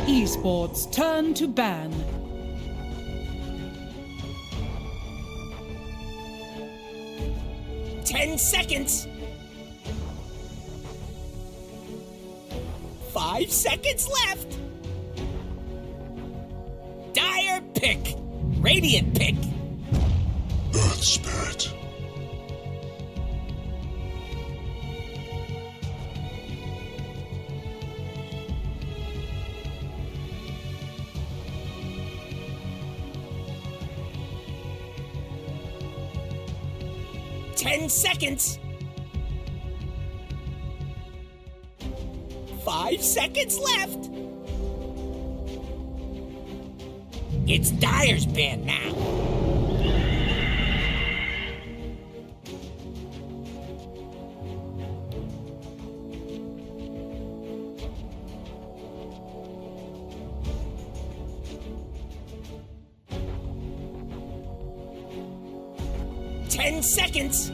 Esports turn to ban. Ten seconds. 5 seconds left. Dire pick. Radiant pick. Earth Spirit. Ten seconds. 5 seconds left. It's Dire's ban now. Ten seconds.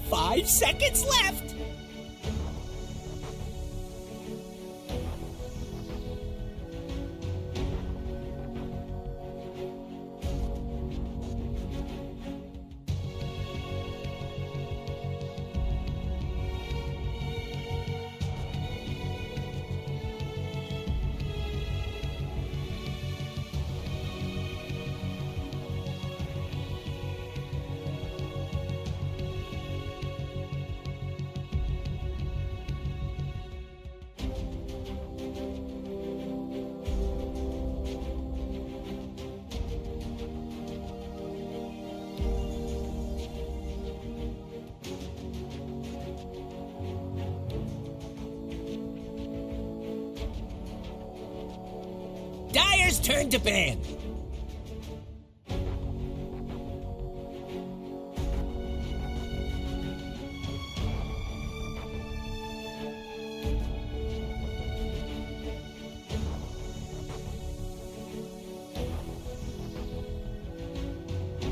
5 seconds left. Dire's turn to ban.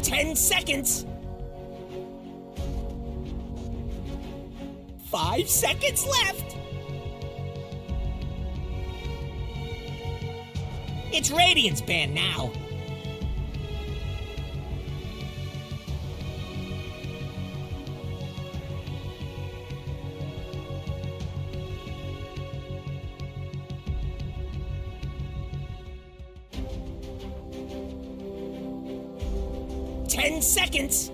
Ten seconds. 5 seconds left. It's Radiant's ban now. Ten seconds.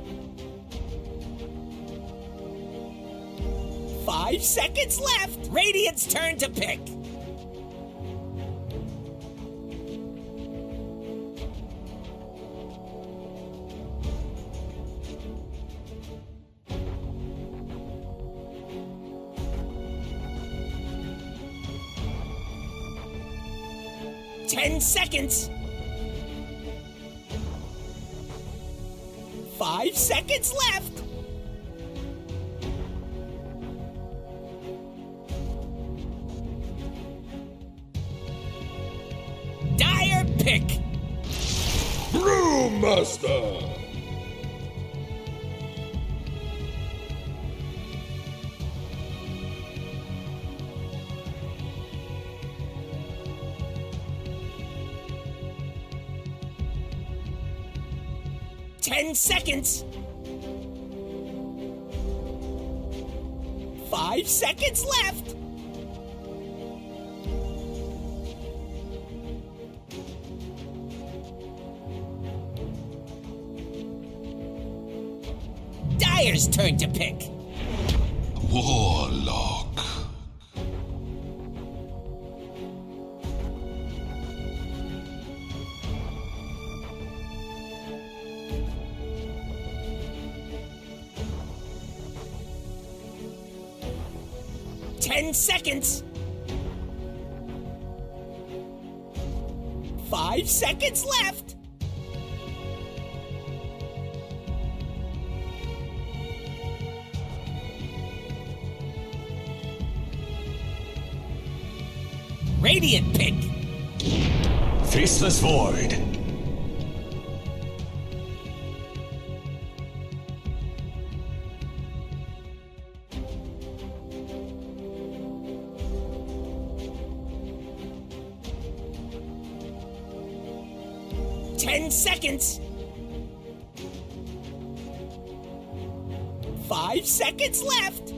5 seconds left. Radiant's turn to pick. Ten seconds. 5 seconds left. Dire pick. Brewmaster. 10 seconds. 5 seconds left. Dire's turn to pick. Warlock. 10 seconds. 5 seconds left. Radiant pick. Faceless Void. 10 seconds. 5 seconds left.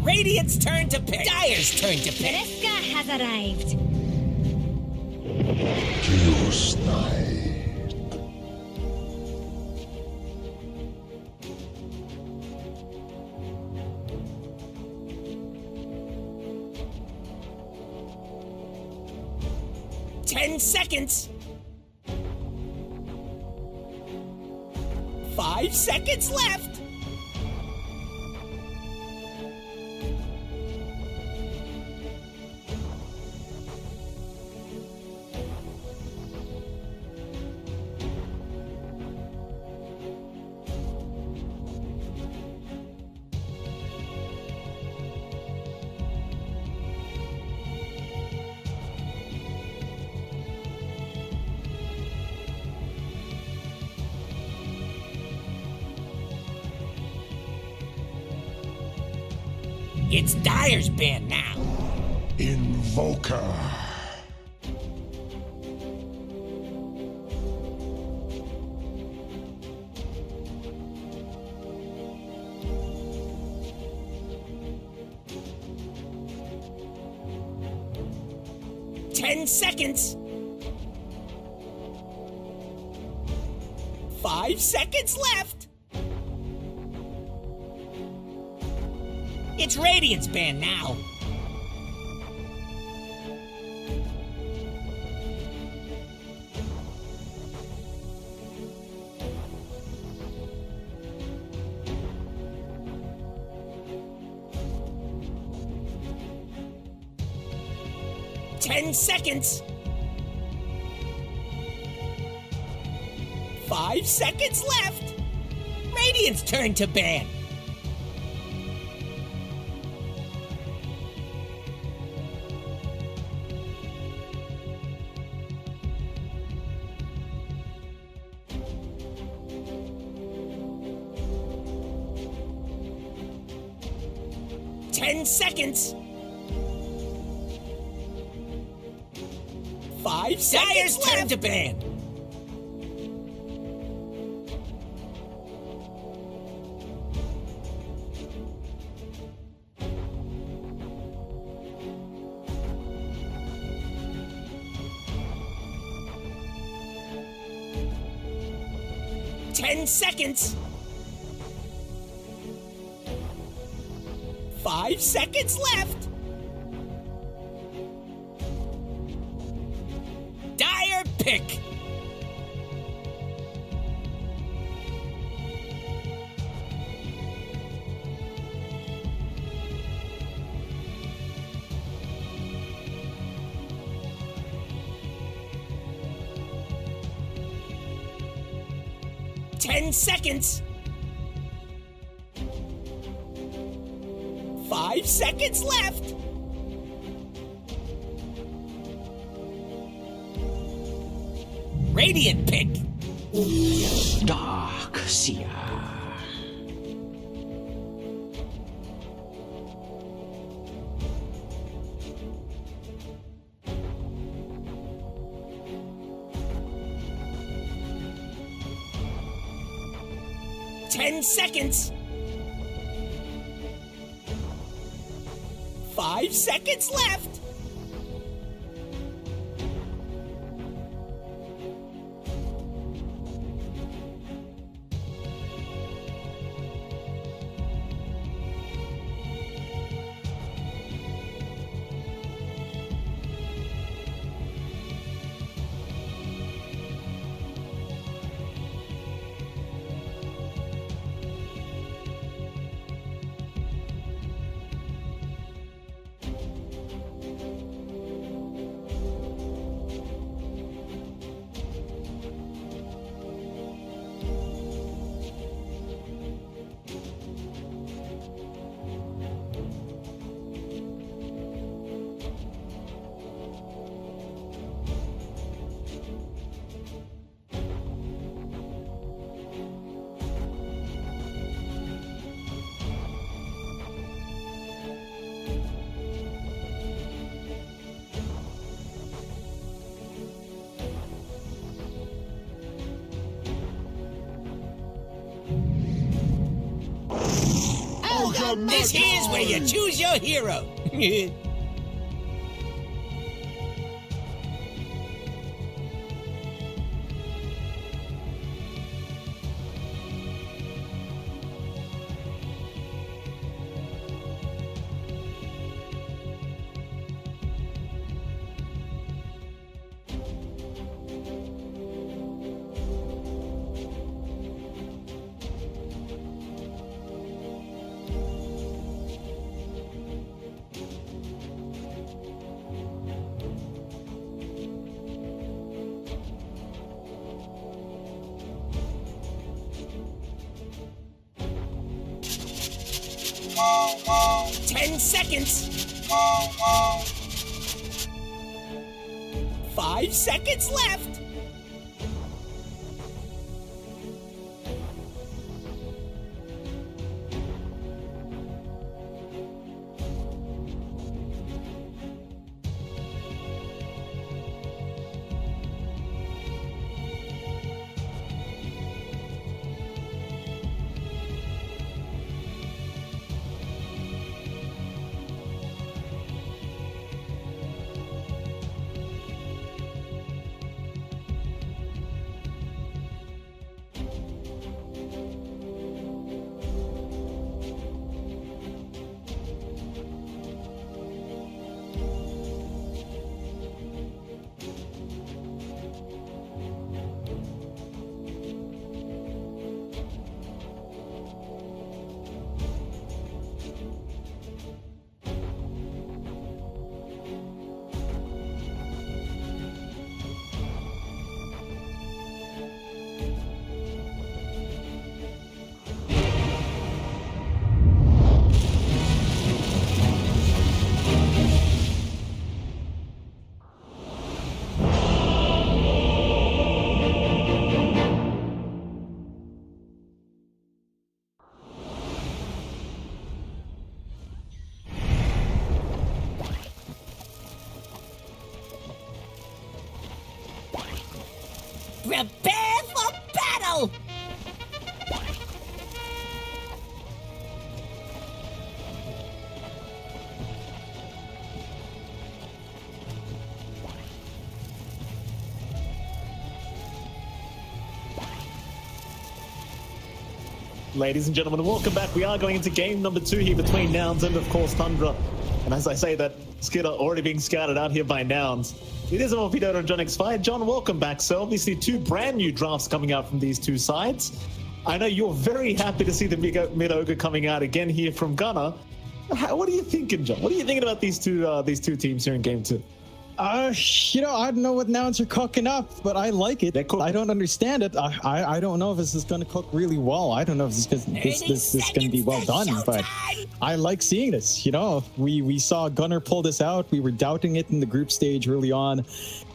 Radiant's turn to pick. Dire's turn to pick. Fresca has arrived. Geosnight. Ten seconds. 5 seconds left. It's Dire's band now. Invoker. Ten seconds. 5 seconds left. It's Radiant's band now. Ten seconds. 5 seconds left. Radiant's turn to ban. Ten seconds. 5 seconds Dire's left. Turn to ban. Ten seconds. 5 seconds left. Dire pick. Ten seconds. 5 seconds left. Radiant pick. Dark Seer. Ten seconds. 5 seconds left. This here's where you choose your hero. 10 seconds. 5 seconds left. Prepare for battle! Ladies and gentlemen, welcome back. We are going into game number 2 here between Nouns and, of course, Tundra. And as I say that, Skidder already being scouted out here by Nouns. It is a Morphedo and John X5. John, welcome back. So obviously 2 brand new drafts coming out from these 2 sides. I know you're very happy to see the mid-ogre coming out again here from Gunner. What are you thinking, John? What are you thinking about these two teams here in game 2? I don't know what nouns are cooking up, but I like it. I don't understand it. I don't know if this is going to cook really well. I don't know if this is going to be well done, but I like seeing this. You know, we saw Gunner pull this out. We were doubting it in the group stage early on,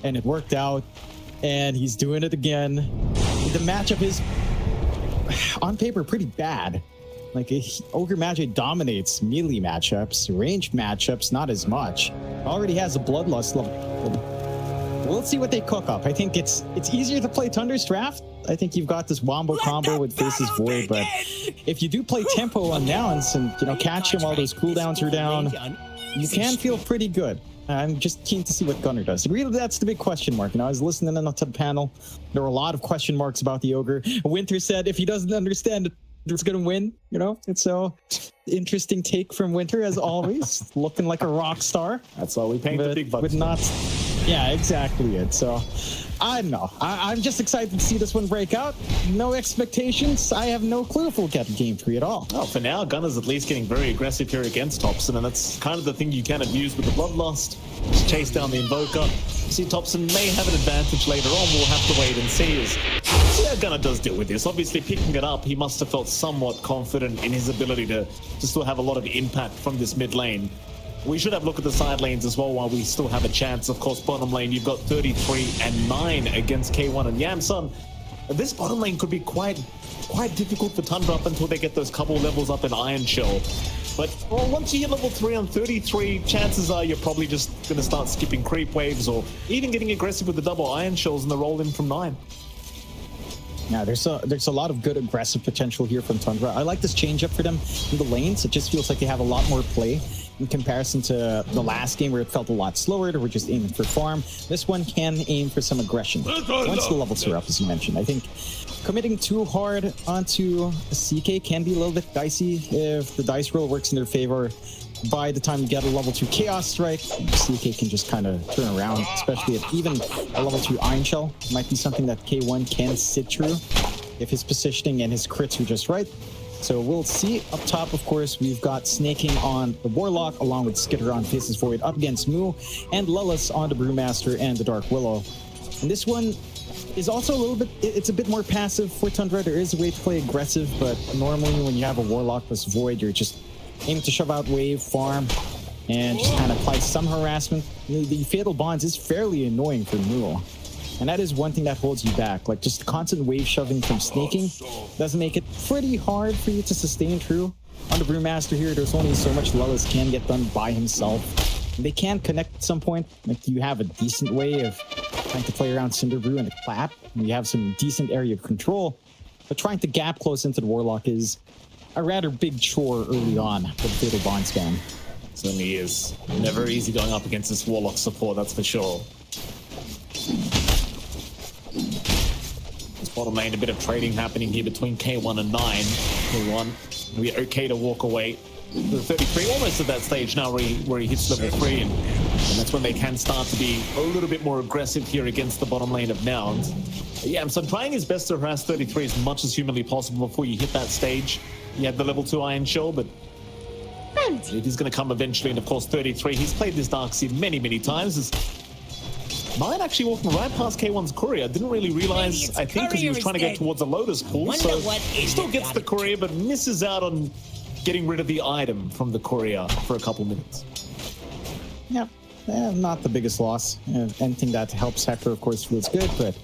and it worked out. And he's doing it again. The matchup is, on paper, pretty bad. Like, Ogre Magi dominates melee matchups, ranged matchups, not as much. Already has a Bloodlust level. We'll see what they cook up. I think it's easier to play Tundra's draft. I think you've got this Wombo combo with Face's Void, but if you do play tempo on Nouns and, catch him while those cooldowns are down, you can feel pretty good. I'm just keen to see what Gunner does. Really, that's the big question mark. I was listening to the panel. There were a lot of question marks about the Ogre. Winter said if he doesn't understand it, it's gonna win. It's so interesting take from Winter, as always. Looking like a rock star. That's all we paint the big bucks. Yeah, exactly it. So I don't know. I'm just excited to see this one break out. No expectations. I have no clue if we'll get game 3 at all. Oh, for now, Gunner's at least getting very aggressive here against Thompson, and that's kind of the thing you can abuse with the Bloodlust. Just chase down the Invoker. See, Thompson may have an advantage later on. We'll have to wait and see. Yeah, Gunner does deal with this. Obviously, picking it up, he must have felt somewhat confident in his ability to still have a lot of impact from this mid lane. We should have a look at the side lanes as well while we still have a chance. Of course, bottom lane, you've got 33 and 9 against K1 and Yamsun. This bottom lane could be quite difficult for Tundra up until they get those couple levels up in Iron Shell. But once you hit level 3 on 33, chances are you're probably just going to start skipping creep waves or even getting aggressive with the double Iron Shells and the roll in from 9. Yeah, there's a lot of good aggressive potential here from Tundra. I like this change up for them in the lanes. It just feels like they have a lot more play in comparison to the last game where it felt a lot slower. They were just aiming for farm. This one can aim for some aggression. Once the levels are up, as you mentioned, I think committing too hard onto a CK can be a little bit dicey if the dice roll works in their favor. By the time you get a level 2 Chaos Strike, CK can just kind of turn around, especially if even a level 2 Iron Shell might be something that K1 can sit through if his positioning and his crits are just right. So we'll see. Up top, of course, we've got Snaking on the Warlock, along with Skitter on Faceless Void up against Moo, and Lullis on the Brewmaster and the Dark Willow. And this one is also a little bit, it's a bit more passive for Tundra. There is a way to play aggressive, but normally when you have a Warlock plus Void, you're just aiming to shove out wave, farm, and just kind of apply some harassment. The Fatal Bonds is fairly annoying for Moo. And that is one thing that holds you back. Like, just constant wave shoving from Snaking doesn't make it pretty hard for you to sustain through. On the Brewmaster here, there's only so much Lullis can get done by himself. And they can connect at some point. Like, you have a decent way of trying to play around Cinder Brew and the Clap. And you have some decent area of control. But trying to gap close into the Warlock is a rather big chore early on for the Fatal Bond scan. Certainly is. Never easy going up against this Warlock support, that's for sure. This bottom lane, a bit of trading happening here between K1 and 9. K1 will be okay to walk away. The 33 almost at that stage now where he hits level 3, and that's when they can start to be a little bit more aggressive here against the bottom lane of Nouns. Yeah, so trying his best to harass 33 as much as humanly possible before you hit that stage. You have the level 2 Iron Shell, but it is going to come eventually. And of course 33, he's played this Darkseid many times. Nine actually walking right past K1's courier. Didn't really realize, I think, because he was trying to go towards a Lotus pool. So he still gets the courier, but misses out on getting rid of the item from the courier for a couple minutes. Yeah, not the biggest loss. Anything that helps Hector, of course, feels good, but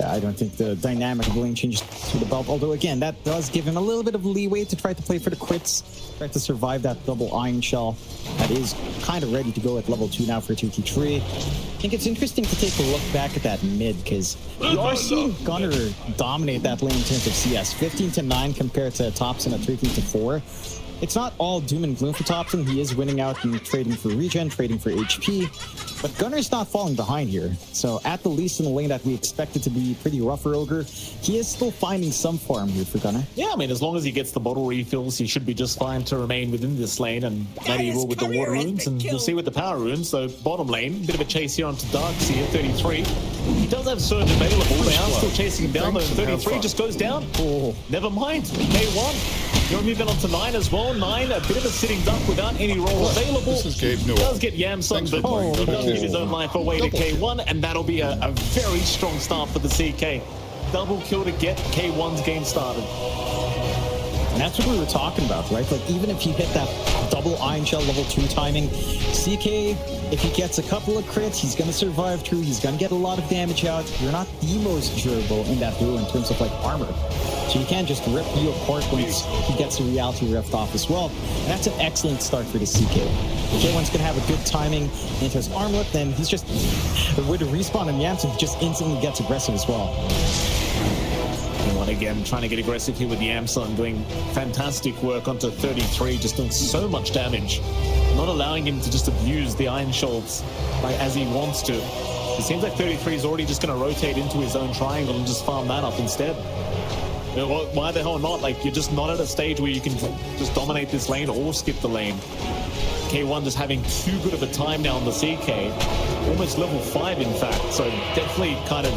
I don't think the dynamic of the lane changes to the belt. Although, again, that does give him a little bit of leeway to try to play for the crits, try to survive that double Iron Shell that is kind of ready to go at level 2 now for 2T3. I think it's interesting to take a look back at that mid, because you are seeing Gunner dominate that lane in terms of CS. 15-9 compared to Thompson at 13-4. It's not all doom and gloom for Thompson. He is winning out and trading for regen, trading for HP. But Gunner's not falling behind here. So at the least in the lane that we expected to be pretty rough for Ogre, he is still finding some farm here for Gunner. Yeah, I mean, as long as he gets the bottle refills, he should be just fine to remain within this lane. And maybe he will with the water runes, and we'll see with the power runes. So bottom lane, bit of a chase here onto Darkseid at 33. He does have Surge available. They are still chasing him down, though. 33 just goes down. Oh, never mind. K1. You're moving on to 9 as well. 9, a bit of a sitting duck without any roll available. This is Gabe Newell. Does get Yamsun, but he does give his own life away to K1, and that'll be a very strong start for the CK. Double kill to get K1's game started. And that's what we were talking about, right? Like, even if you hit that double Iron Shell level 2 timing, CK, if he gets a couple of crits, he's going to survive through. He's going to get a lot of damage out. You're not the most durable in that duel in terms of, like, armor. So you can't just rip you apart once he gets the reality rift off as well. And that's an excellent start for the CK. K1's going to have a good timing into his armlet, then he's just, with a respawn on Yamsun, he just instantly gets aggressive as well. K1 again trying to get aggressive here with Yamsun, doing fantastic work onto 33, just doing so much damage. Not allowing him to just abuse the Iron Shells as he wants to. It seems like 33 is already just going to rotate into his own triangle and just farm that up instead. Why the hell not? Like, you're just not at a stage where you can just dominate this lane or skip the lane. K1 just having too good of a time now on the CK. Almost level 5, in fact. So definitely kind of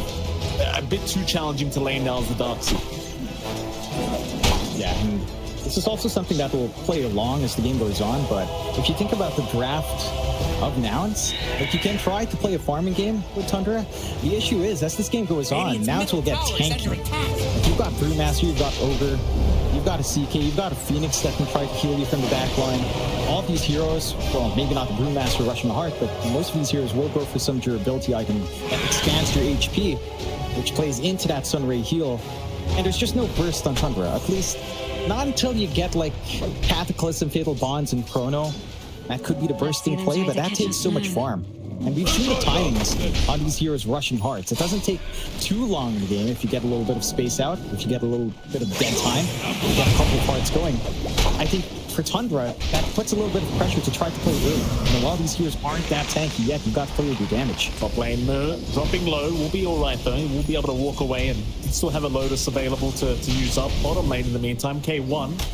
a bit too challenging to lane now as the Darkseid. Yeah, and this is also something that will play along as the game goes on, but if you think about the draft of Nouns, like, you can try to play a farming game with Tundra. The issue is, as this game goes on, Nouns will get tanky. Like, you've got Brewmaster, you've got Ogre, you've got a CK, you've got a Phoenix that can try to heal you from the back line. All of these heroes, well, maybe not the Brewmaster rushing the heart, but most of these heroes will go for some durability item that expands your HP, which plays into that Sunray heal. And there's just no burst on Tundra, at least not until you get, like, Cataclysm, Fatal Bonds, and Chrono. That could be the bursting play, but that takes so much farm. And we've seen the timings on these heroes rushing hearts. It doesn't take too long in the game if you get a little bit of space out, if you get a little bit of dead time, you get a couple of hearts going. I think for Tundra, that puts a little bit of pressure to try to play early. And while these heroes aren't that tanky yet, you've got to play with your damage. Top lane dropping low. We'll be all right, though. We'll be able to walk away and still have a Lotus available to use up. Bottom lane in the meantime, K1.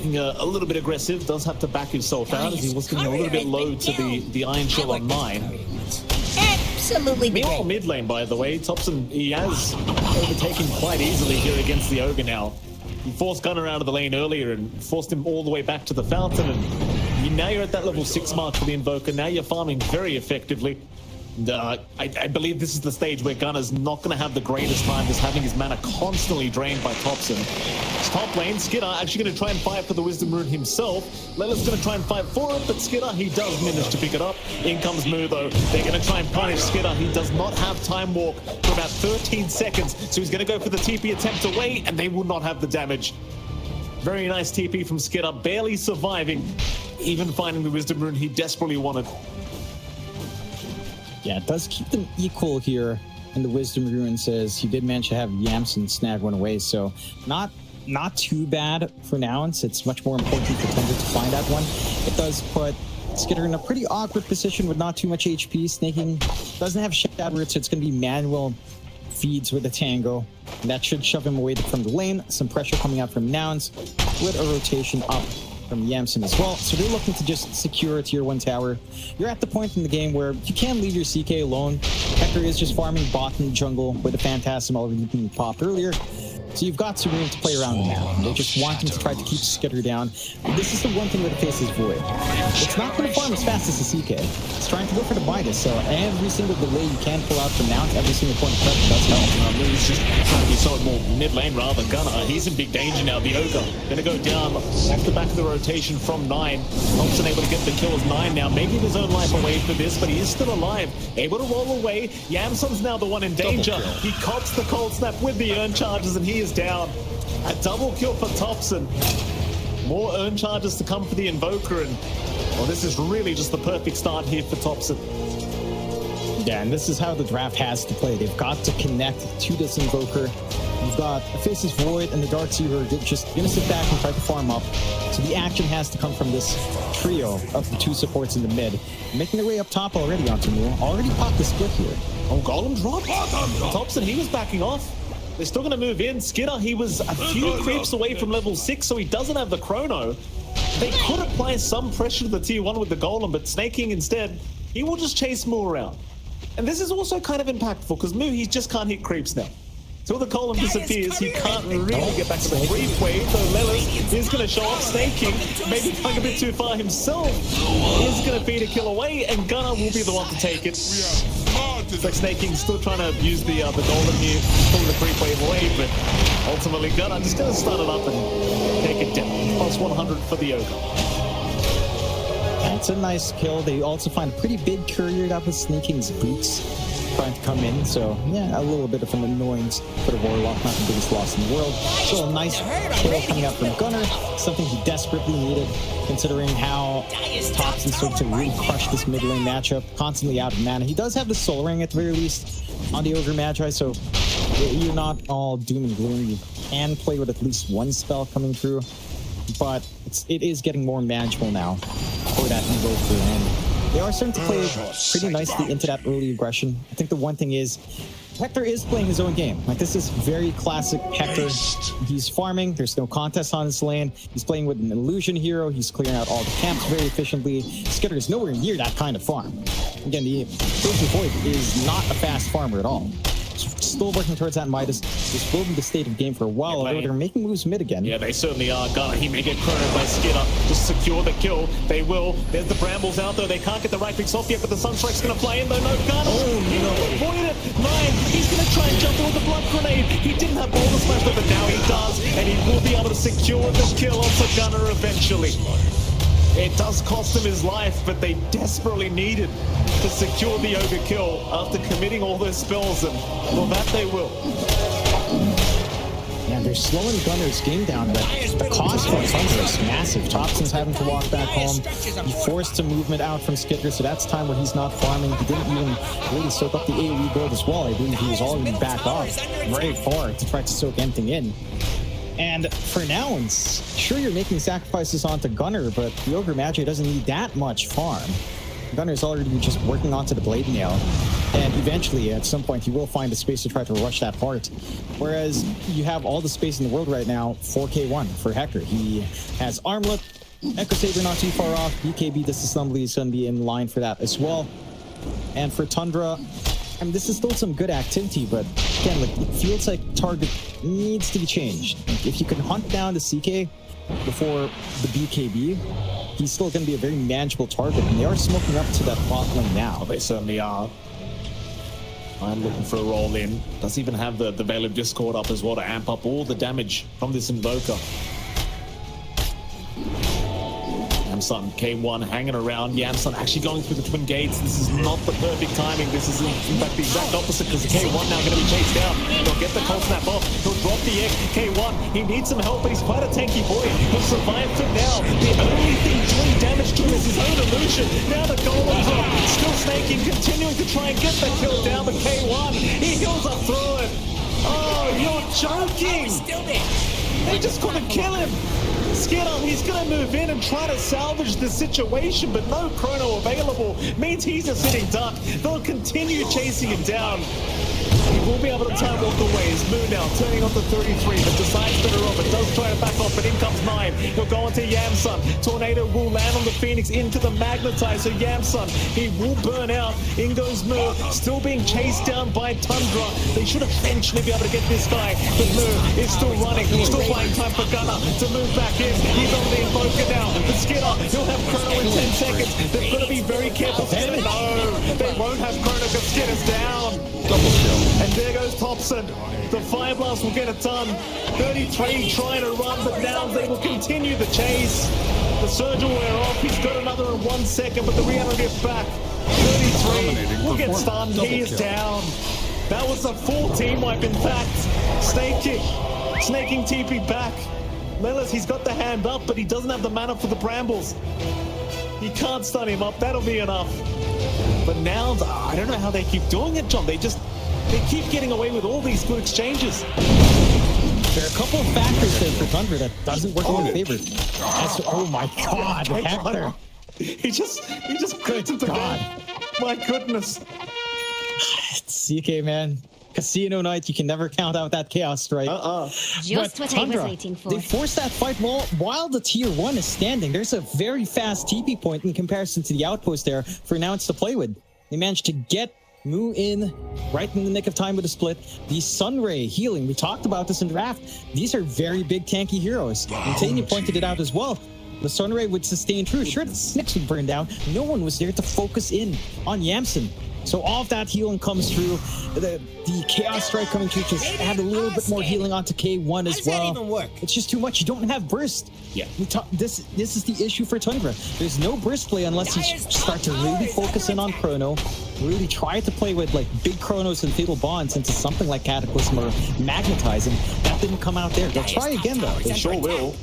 A little bit aggressive, does have to back himself out as he was getting a little bit low to the Iron Shell on 9. Absolutely. Meanwhile, mid lane, by the way, Topson, he has overtaken quite easily here against the Ogre now. He forced Gunner out of the lane earlier and forced him all the way back to the fountain, and now you're at that level 6 mark for the Invoker. Now you're farming very effectively. And, I believe this is the stage where Gunner's not going to have the greatest time, just having his mana constantly drained by Topson. Top lane, Skidder actually going to try and fight for the Wisdom Rune himself. Lela's going to try and fight for it, but Skidder, he does manage to pick it up. In comes Mu, though. They're going to try and punish Skidder. He does not have Time Walk for about 13 seconds, so he's going to go for the TP attempt away, and they will not have the damage. Very nice TP from Skidder, barely surviving, even finding the Wisdom Rune he desperately wanted. Yeah, it does keep them equal here. And the Wisdom Rune says he did manage to have Yamson snag one away, so not too bad for now. It's much more important for Tundra to find that one. It does put Skidder in a pretty awkward position with not too much HP. Snaking doesn't have Shadow Root, so it's going to be manual feeds with a Tango. And that should shove him away from the lane. Some pressure coming out from Nouns with a rotation up from Yamson as well. So they're looking to just secure a tier 1 tower. You're at the point in the game where you can't leave your CK alone. Hector is just farming bot in the jungle with a Phantasm already being popped earlier. So you've got some room to play around with now. They're just wanting to try to keep Skidder down. This is the one thing with the Face's Void. It's not going to farm as fast as the CK. It's trying to go for the Midas, so every single delay you can pull out from now, every single point of pressure does help. He's just trying to be so more mid lane rather. Gunner, he's in big danger now. The Ogre going to go down off the back of the rotation from 9. Thompson able to get the kill as 9 now, making his own life away for this, but he is still alive. Able to roll away. Yamson's now the one in danger. He cops the cold snap with the urn charges, and he is down. A double kill for Topson. More urn charges to come for the Invoker, and well, this is really just the perfect start here for Topson. Yeah, and this is how the draft has to play. They've got to connect to this Invoker. You've got Face's Void and the Darkseer who are just going to sit back and try to farm up. So the action has to come from this trio of the 2 supports in the mid. Making their way up top already onto Mu. Already popped the split here. Oh, Golem dropped. Topson, he was backing off. They're still going to move in. Skidder, he was a few creeps away from level 6, so he doesn't have the chrono. They could apply some pressure to the tier 1 with the Golem, but Snaking instead, he will just chase Mu around. And this is also kind of impactful, because Mu, he just can't hit creeps now. Till the Golem disappears, he can't really get back to the creep wave, though Lelis is going to show up. Snaking, maybe going a bit too far himself, is going to feed a kill away, and Gunner will be the one to take it. It's like Snaking still trying to use the Golem here, pulling the creep wave away, but ultimately Gunner just going to start it up and take it down. Plus 100 for the Ogre. That's a nice kill. They also find a pretty big courier up with Snaking's boots trying to come in, so yeah, a little bit of an annoyance for the Warlock, not the biggest loss in the world. So a nice kill coming out from Gunner, something he desperately needed, considering how Topson started to really crush this mid lane matchup, constantly out of mana. He does have the Soul Ring at the very least on the Ogre Magi, so you're not all doom and gloom. You can play with at least one spell coming through, but it is getting more manageable now for that Invoker, and they are starting to play pretty nicely into that early aggression. I think the one thing is, Hector is playing his own game. Like, this is very classic Hector. He's farming. There's no contest on his lane. He's playing with an illusion hero. He's clearing out all the camps very efficiently. Skidder is nowhere near that kind of farm. Again, the Face's Void is not a fast farmer at all. Still working towards that Midas. This will be the state of game for a while, although they're making moves mid again. Yeah, they certainly are. Gunner, he may get chronoed by Skidder. Just secure the kill. They will. There's the Brambles out there. They can't get the right fix off yet, but the Sunstrike's going to fly in, though. No, Gunner. He will avoid it. 9. He's going to try and jump in with the Blood Grenade. He didn't have Boulder Smash, but now he does, and he will be able to secure the kill onto Gunner eventually. It does cost him his life, but they desperately needed to secure the Ogre kill after committing all those spells, and well, that they will. Yeah, they're slowing Gunner's game down, but the cost for Tundra is massive. Thompson's having to walk back home. He forced some movement out from Skitter, so that's time where he's not farming. He didn't even really soak up the AoE gold as well. I believe he was already back off very far to try to soak anything in. And for nouns, sure, you're making sacrifices onto Gunner, but the Ogre Magi doesn't need that much farm. Gunner's already just working onto the Blade Nail, and eventually, at some point, he will find a space to try to rush that part. Whereas you have all the space in the world right now for K1, for Hecker. He has Armlet, Echo Saber not too far off, BKB Disassembly is going to be in line for that as well. And for Tundra, I mean, this is still some good activity, but again, like, it feels like target needs to be changed. If you can hunt down the CK before the BKB, he's still going to be a very manageable target, and they are smoking up to that bot lane now. They certainly are. I'm looking for a roll in. Does even have the Veil of Discord up as well to amp up all the damage from this Invoker. Yamsun, K1 hanging around. Yamsun actually going through the twin gates. This is not the perfect timing. This is in fact the exact opposite, because K1 now going to be chased down. He'll get the cold snap off. He'll drop the egg. K1, he needs some help, but he's quite a tanky boy. He'll survive for now. The only thing doing damage to him is his own illusion. Now the golem drop. Still snaking, continuing to try and get the kill down, but K1, he heals up through it. Oh, you're joking! Still there. They just couldn't kill him. Skinner, he's going to move in and try to salvage the situation, but no chrono available means he's a sitting duck. They'll continue chasing him down. He will be able to time walk away. His Moon now turning on to 33, but decides better off. It does try to back off, but in comes 9. He'll go into Yamsun. Tornado will land on the Phoenix into the Magnetize. So Yamsun, he will burn out. In goes Moon, still being chased down by Tundra. They should eventually be able to get this guy. But Moon is still running, still buying time for Gunner to move back in. He's on the Invoker now. The Skinner, he'll have chrono in 10 seconds. They've got to be very careful. Skinner, no, they won't have chrono because Skinner's down. Double kill. And there goes Thompson. The Fire Blast will get it done. 33 trying to run, but now they will continue the chase. The Surge will wear off. He's got another in 1 second, but the Rihanna gets back. 33 will get stunned. He is down. That was a full team wipe, in fact. Snaking TP back. Lelis, he's got the hand up, but he doesn't have the mana for the Brambles. He can't stun him up. That'll be enough. But now, I don't know how they keep doing it, John. They keep getting away with all these good exchanges. There are a couple of factors there for Tundra that doesn't work in their favor. Oh my God, Hector. He just quit the game. My goodness. It's CK, man. Casino night, you can never count out that chaos strike. Just what Tundra, I was waiting for. They forced that fight while the tier 1 is standing. There's a very fast TP point in comparison to the outpost there for Nouns to play with. They managed to get Moo in right in the nick of time with a split. The Sunray healing, we talked about this in draft. These are very big tanky heroes. And Tanya pointed it out as well. The Sunray would sustain true. Sure, the Snicks would burn down. No one was there to focus in on Yamsun. So all of that healing comes through. The Chaos Strike coming through to add a little bit more healing onto K1 as well. How does that even work? It's just too much. You don't have burst. Yeah. This is the issue for Tundra. There's no burst play unless you start to really focus in on chrono. Really try to play with like big chronos and fatal bonds into something like Cataclysm or Magnetizing. That didn't come out there. They'll try again though. They sure will.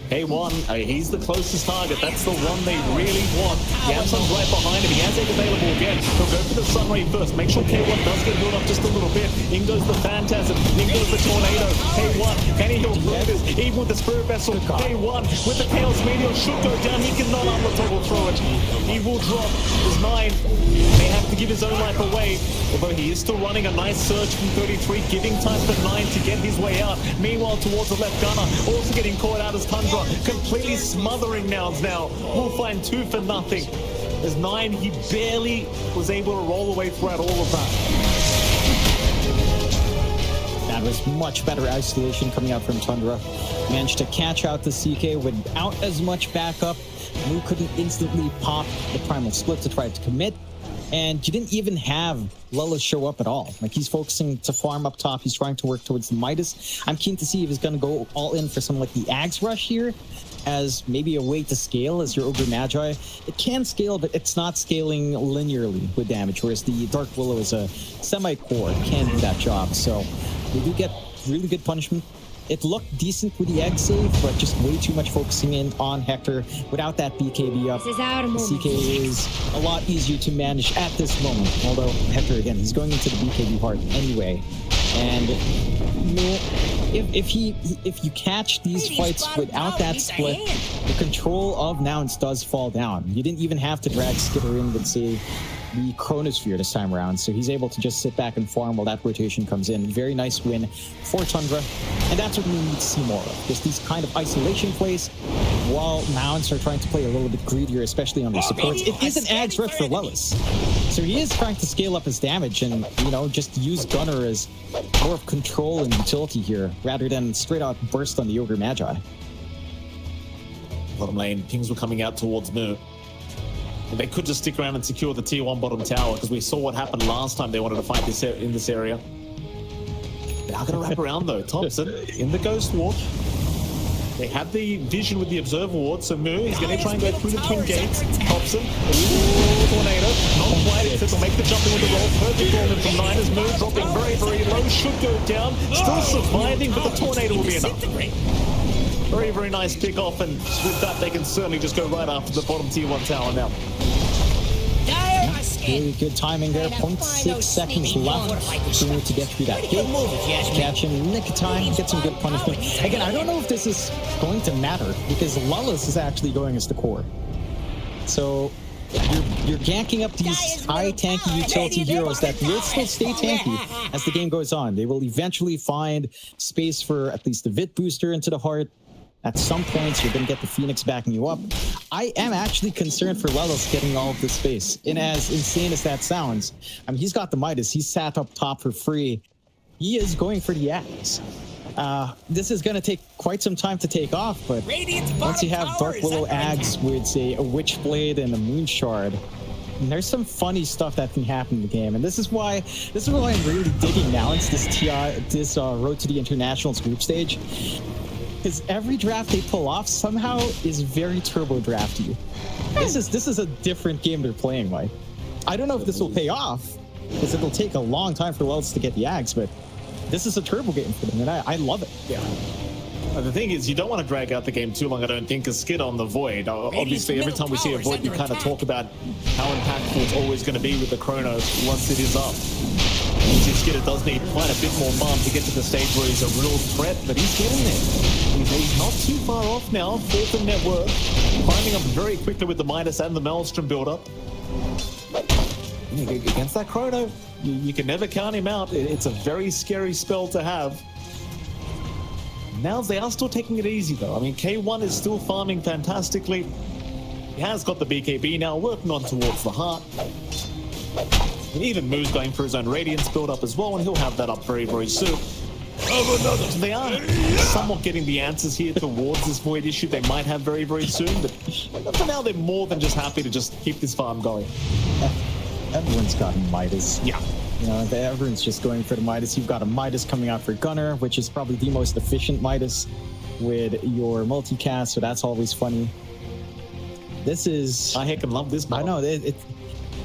K1, he's the closest target. That's the one they really want. Yamsun's right behind him. He has egg available again. He'll go for the Sunray first. Make sure K1 does get built up just a little bit. In goes the Phantasm. In goes the Tornado. K1, can he heal through this? Even with the Spirit Vessel. K1 with the Chaos Meteor should go down. He cannot armor toggle through it. He will drop. There's 9. May have to give his own life away. Although he is still running a nice surge from 33, giving time for 9 to get his way out. Meanwhile, towards the left Gunner, also getting caught out as Tundra. Completely smothering Nouns now. We'll find 2 for nothing. As 9, he barely was able to roll away throughout all of that. That was much better isolation coming out from Tundra. Managed to catch out the CK without as much backup. Moo couldn't instantly pop the Primal Split to try to commit. And you didn't even have Lella show up at all. Like, he's focusing to farm up top. He's trying to work towards the Midas. I'm keen to see if he's going to go all in for something like the Axe Rush here as maybe a way to scale as your Ogre Magi. It can scale, but it's not scaling linearly with damage, whereas the Dark Willow is a semi-core. It can do that job. So we do get really good punishment It looked decent with the egg save, but just way too much focusing in on Hector without that BKB up. This is our moment. CK is a lot easier to manage at this moment. Although Hector, again, he's going into the BKB hard anyway. And if you catch these fights without that split, the control of Nouns does fall down. You didn't even have to drag Skitter in with, say, the Chronosphere this time around, so he's able to just sit back and farm while that rotation comes in. Very nice win for Tundra, and that's what we need to see more of. Just these kind of isolation plays, while Nouns are trying to play a little bit greedier, especially on their supports. It is an Ags rush for Lellis, so he is trying to scale up his damage and, you know, just use Gunner as more of control and utility here, rather than straight out burst on the Ogre Magi. Bottom lane, pings were coming out towards Moo. They could just stick around and secure the tier 1 bottom tower, because we saw what happened last time they wanted to fight this in this area. They are going to wrap around though. Thompson in the Ghost Walk. They have the vision with the Observer Ward, so Moo is going to try and go through the twin gates. Thompson, Tornado, not quite. It will make the jumping with the roll. Perfect roll in from Niners. Moo dropping very, very low. Should go down. Still surviving, but the Tornado will be enough. Very, very nice pick off, and with that, they can certainly just go right after the bottom tier 1 tower now. Really good timing there. 0.6 seconds left to get through that gate. Catch him in nick of time, get some good punishment. Again, I don't know if this is going to matter, because Lellis is actually going as the core. So you're ganking up these high tanky utility heroes that will still stay tanky as the game goes on. They will eventually find space for at least the Vit booster into the heart. At some points, you're going to get the Phoenix backing you up. I am actually concerned for Lellis getting all of this space. And as insane as that sounds, I mean, he's got the Midas. He's sat up top for free. He is going for the Axe. This is going to take quite some time to take off, but once you have Dark Willow Ags with, say, a Witchblade and a Moon Shard, there's some funny stuff that can happen in the game. And this is why I'm really digging now. It's this Road to the Internationals group stage. Because every draft they pull off somehow is very turbo drafty. This is a different game they're playing, like. I don't know if this will pay off, because it'll take a long time for Wells to get the Ags, but this is a turbo game for them, and I love it. Yeah. The thing is, you don't want to drag out the game too long, I don't think, because Skid on the Void. Obviously, every time we see a Void, you kind of talk about how impactful it's always going to be with the Chrono once it is up. Skidder does need quite a bit more farm to get to the stage where he's a real threat, but he's getting there. He's not too far off now. 4th in net worth, climbing up very quickly with the Midas and the Maelstrom build-up. Against that Chrono, you can never count him out. It's a very scary spell to have. Now they are still taking it easy, though. I mean, K1 is still farming fantastically. He has got the BKB now, working on towards the heart. And even Moo's going for his own Radiance build-up as well, and he'll have that up very, very soon. So they are somewhat getting the answers here towards this Void issue they might have very, very soon, but for now they're more than just happy to just keep this farm going. Everyone's got Midas. Yeah. You know, everyone's just going for the Midas. You've got a Midas coming out for Gunner, which is probably the most efficient Midas with your multicast, so that's always funny. This is... I heckin' love this model. I know,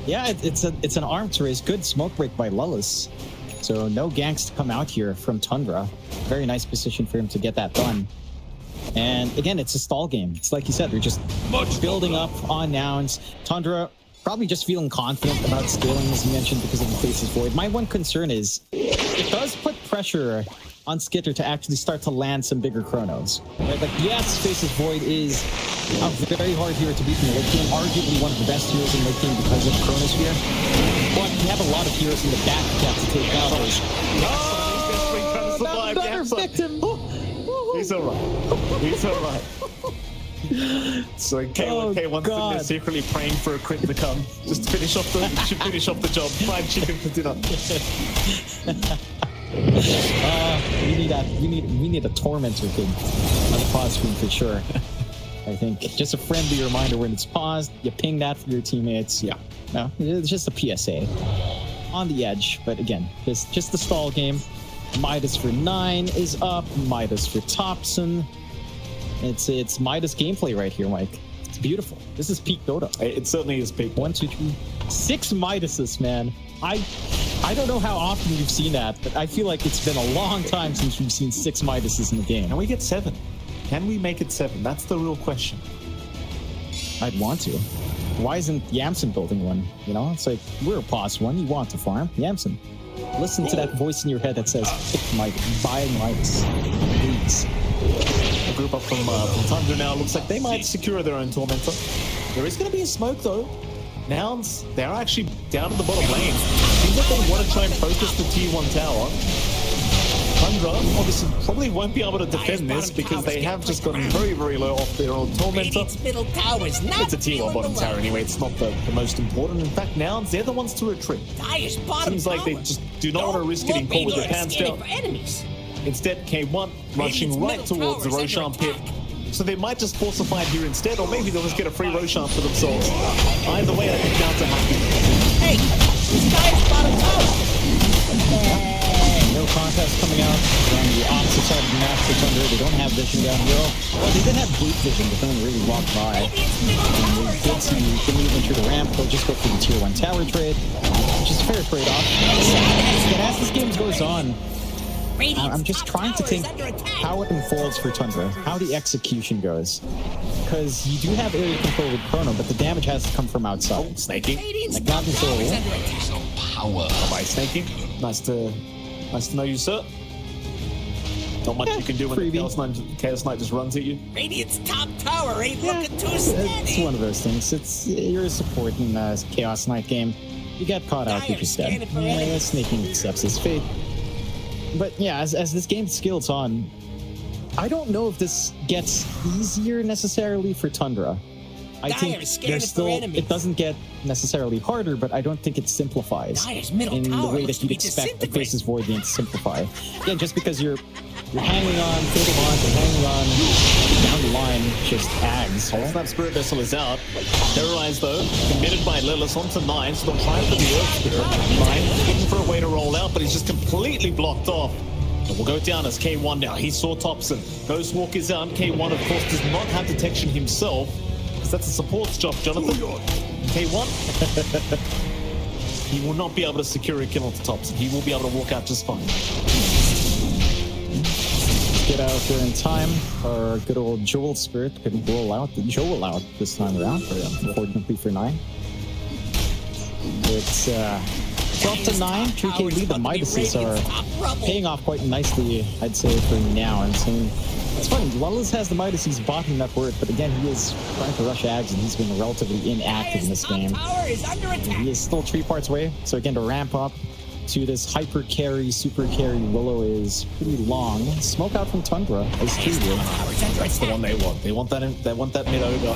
it's an arm to raise. Good smoke break by Lellis. So no ganks to come out here from Tundra. Very nice position for him to get that done. And again, it's a stall game. It's like you said, they're just building up on Nouns. Tundra probably just feeling confident about scaling, as you mentioned, because of the Faces Void. My one concern is it does put pressure on Skitter to actually start to land some bigger Chronos. Right? Like, yes, Faces Void is a very hard hero to beat in the late game, arguably one of the best heroes in the late game because of Chronosphere. But you have a lot of heroes in the back you have to take out. Another victim! He's alright. He's alright. So K1's sitting there secretly praying for a crit to come, just to finish off the job. Fried chicken for dinner. We need a tormentor kid on the pause screen for sure. I think just a friendly reminder when it's paused, you ping that for your teammates. Yeah, no, it's just a PSA on the edge. But again, just the stall game. Midas for 9 is up. Midas for Thompson. It's Midas gameplay right here, Mike. It's beautiful. This is peak Dota. It certainly is peak. 1, 2, 3, 6 Midases, man. I don't know how often you've seen that, but I feel like it's been a long time since we've seen 6 Midases in the game. Can we get 7? Can we make it 7? That's the real question. I'd want to. Why isn't Yamson building one? You know, it's like, we're a pos one. You want to farm? Yamson. Listen to that voice in your head that says, pick Midas, buy Midas, please. A group up from Tundra now looks like they might secure their own Tormentor. There is going to be a smoke though. Nouns, they're actually down at the bottom lane. Seems like they want to try and focus the T1 tower. Tundra obviously probably won't be able to defend this because they have just gotten very, very low off their own Tormentor. Middle tower's not It's a T1 bottom tower anyway, it's not the most important. In fact, Nouns, they're the ones to retreat. Seems like they just do not want to risk getting caught with their pants down. Instead, K1 rushing right towards the Roshan pit. So they might just force a fight here instead, or maybe they'll just get a free Roshan for themselves. Either way, I think Nouns are happy. Hey, this guy's bottom tower. No contest coming out on the opposite side of the map for Tundra. They don't have vision down here. Well, they did have gate vision, but then really walked by. And they did see immediately through the ramp. They'll just go for the tier 1 tower trade, which is a fair trade-off. And as this game goes on, I'm just trying to think how it unfolds for Tundra, how the execution goes. Because you do have area control with Chrono, but the damage has to come from outside. Oh, snaking. Like, not control. Power. Bye, snaking. Nice to know you, sir. Not much you can do when the Chaos Knight just runs at you. Radiant's top tower ain't looking too steady. It's one of those things. You're a support in a Chaos Knight game. You get caught out, you're just dead. Yeah, snaking accepts his fate. But yeah, as this game scales on, I don't know if this gets easier necessarily for Tundra. I think there's still, it doesn't get necessarily harder, but I don't think it simplifies in the way that you'd expect the Faces Void game to simplify. Again, just because you're hanging on, holding on, and hanging on, down the line, just ags. Snap Spirit Vessel is out. Terrorized though, committed by Lilith onto 9, so they'll try for the Earth Spirit. 9 looking for a way to roll out, but he's just completely blocked off. And we'll go down as K1 now. He saw Thompson. Ghostwalk is out. K1, of course, does not have detection himself. That's a support's job, Jonathan. K1. He will not be able to secure a kill onto Thompson. He will be able to walk out just fine. Get out there in time. Our good old Joel Spirit couldn't roll out. Joel out this time around, unfortunately for 9. It's 12 to 9. 3K lead. The Midases are paying off quite nicely, I'd say, for now. And so it's funny, Lullis has the Midas, he's bottom net worth, but again, he is trying to rush Ags, and he's been relatively inactive in this game. He is still 3 parts away, so again, to ramp up to this hyper carry, super carry Willow is pretty long. Smoke out from Tundra is true here. That's the one they want. They want that mid ogre.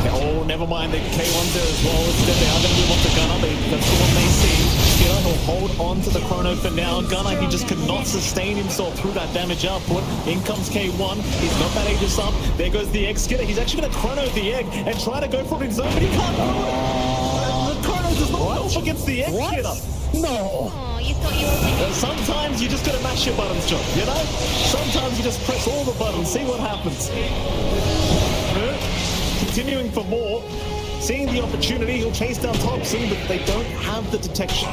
Oh, never mind, the K1's there as well. Instead, they are going to move on to Gunner. That's the one they see. Skiller will hold on to the Chrono for now. Gunner, he just cannot sustain himself through that damage output. In comes K1. He's got that Aegis up. There goes the egg. Skiller, he's actually going to Chrono the egg and try to go for it in zone, but he can't. The Chrono does not go up against the egg. Skiller. No! Oh, you thought you were... Sometimes you just gotta mash your buttons, John, you know? Sometimes you just press all the buttons, see what happens. Continuing for more. Seeing the opportunity, he'll chase down Thompson, but they don't have the detection.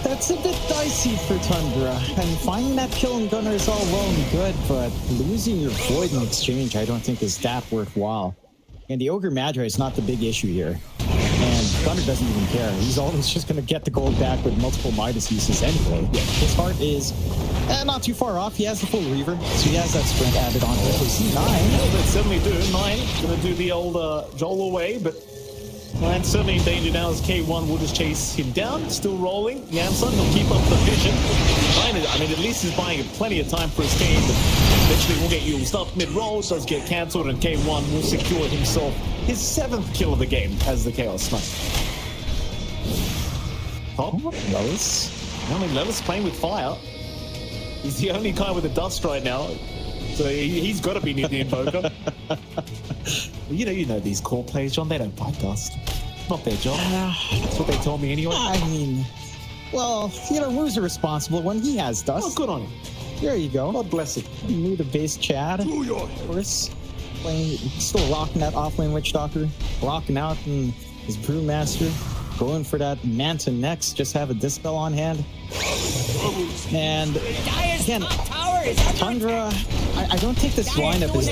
That's a bit dicey for Tundra. And finding that kill in Gunner is all well and good, but losing your Void in exchange I don't think is that worthwhile. And the Ogre Magi is not the big issue here. And Gunner doesn't even care. He's always just going to get the gold back with multiple Midas uses anyway. His heart is not too far off. He has the full Reaver, so he has that sprint added on to it. See, 9. Well, they certainly do. 9 going to do the old Joel away, but 9 certainly in danger now as K1 will just chase him down. Still rolling. Yamson will keep up the vision. 9, I mean, at least he's buying plenty of time for his game, but eventually we'll get used up mid-roll. Does get cancelled, and K1 will secure himself his 7th kill of the game as the Chaos Knight. Top. Lullis. I mean, Lilith's playing with fire. He's the only guy with a dust right now. So he's got to be near the Invoker. You know these core players, John, they don't buy dust. Not their job. That's what they told me anyway. I mean, well, who's the responsible one? He has dust. Oh, good on him. There you go. God bless him. New to base Chad, of course. Still rocking that offlane Witch Doctor. Rocking out, and Is Brewmaster going for that Manta next? Just have a Dispel on hand. And again, Tundra, I don't think this lineup is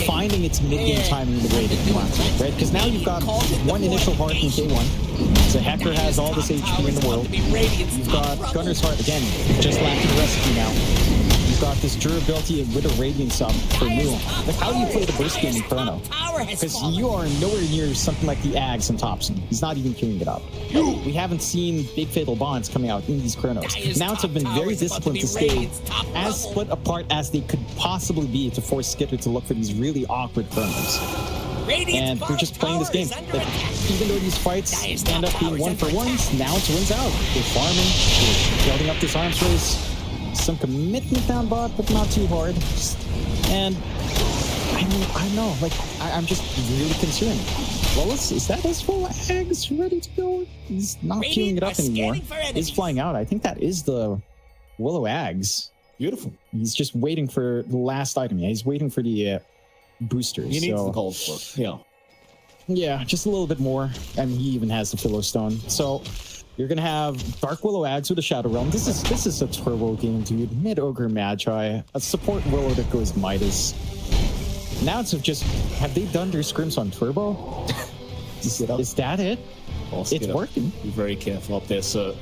finding its mid-game timing the way that you want to, right? Because now you've got one initial heart in K1. So Hector has all this HP in the world. You've got Gunner's Heart, again, just lacking recipe now. You've got this durability with a Radiance up for Mu. Like, how do you play the burst game in Chrono? Because you are nowhere near something like the Ags and Thompson. He's not even queuing it up. We haven't seen big Fatal Bonds coming out in these Chronos. Nouns have been very disciplined to stay as split apart as they could possibly be to force Skitter to look for these really awkward Chronos. And they're just playing this game. Like, even though these fights end up being 1-for-1s, Nouns wins out. They're farming, they're building up this arms race. Some commitment down bot, but not too hard. And I mean, I don't know, like, I'm just really concerned. Wallace, is that his full eggs ready to go? He's not queuing it up anymore. He's flying out. I think that is the Willow Ags. Beautiful. He's just waiting for the last item. Yeah, he's waiting for the boosters. He needs the gold for it. Yeah. Yeah, just a little bit more. I mean, he even has the Philo Stone. So you're gonna have Dark Willow Ags with a Shadow Realm. This is a turbo game, dude. Mid Ogre Magi, a support Willow that goes Midas. Now it's have they done their scrims on turbo? Is that it? It's working. Be very careful up there, so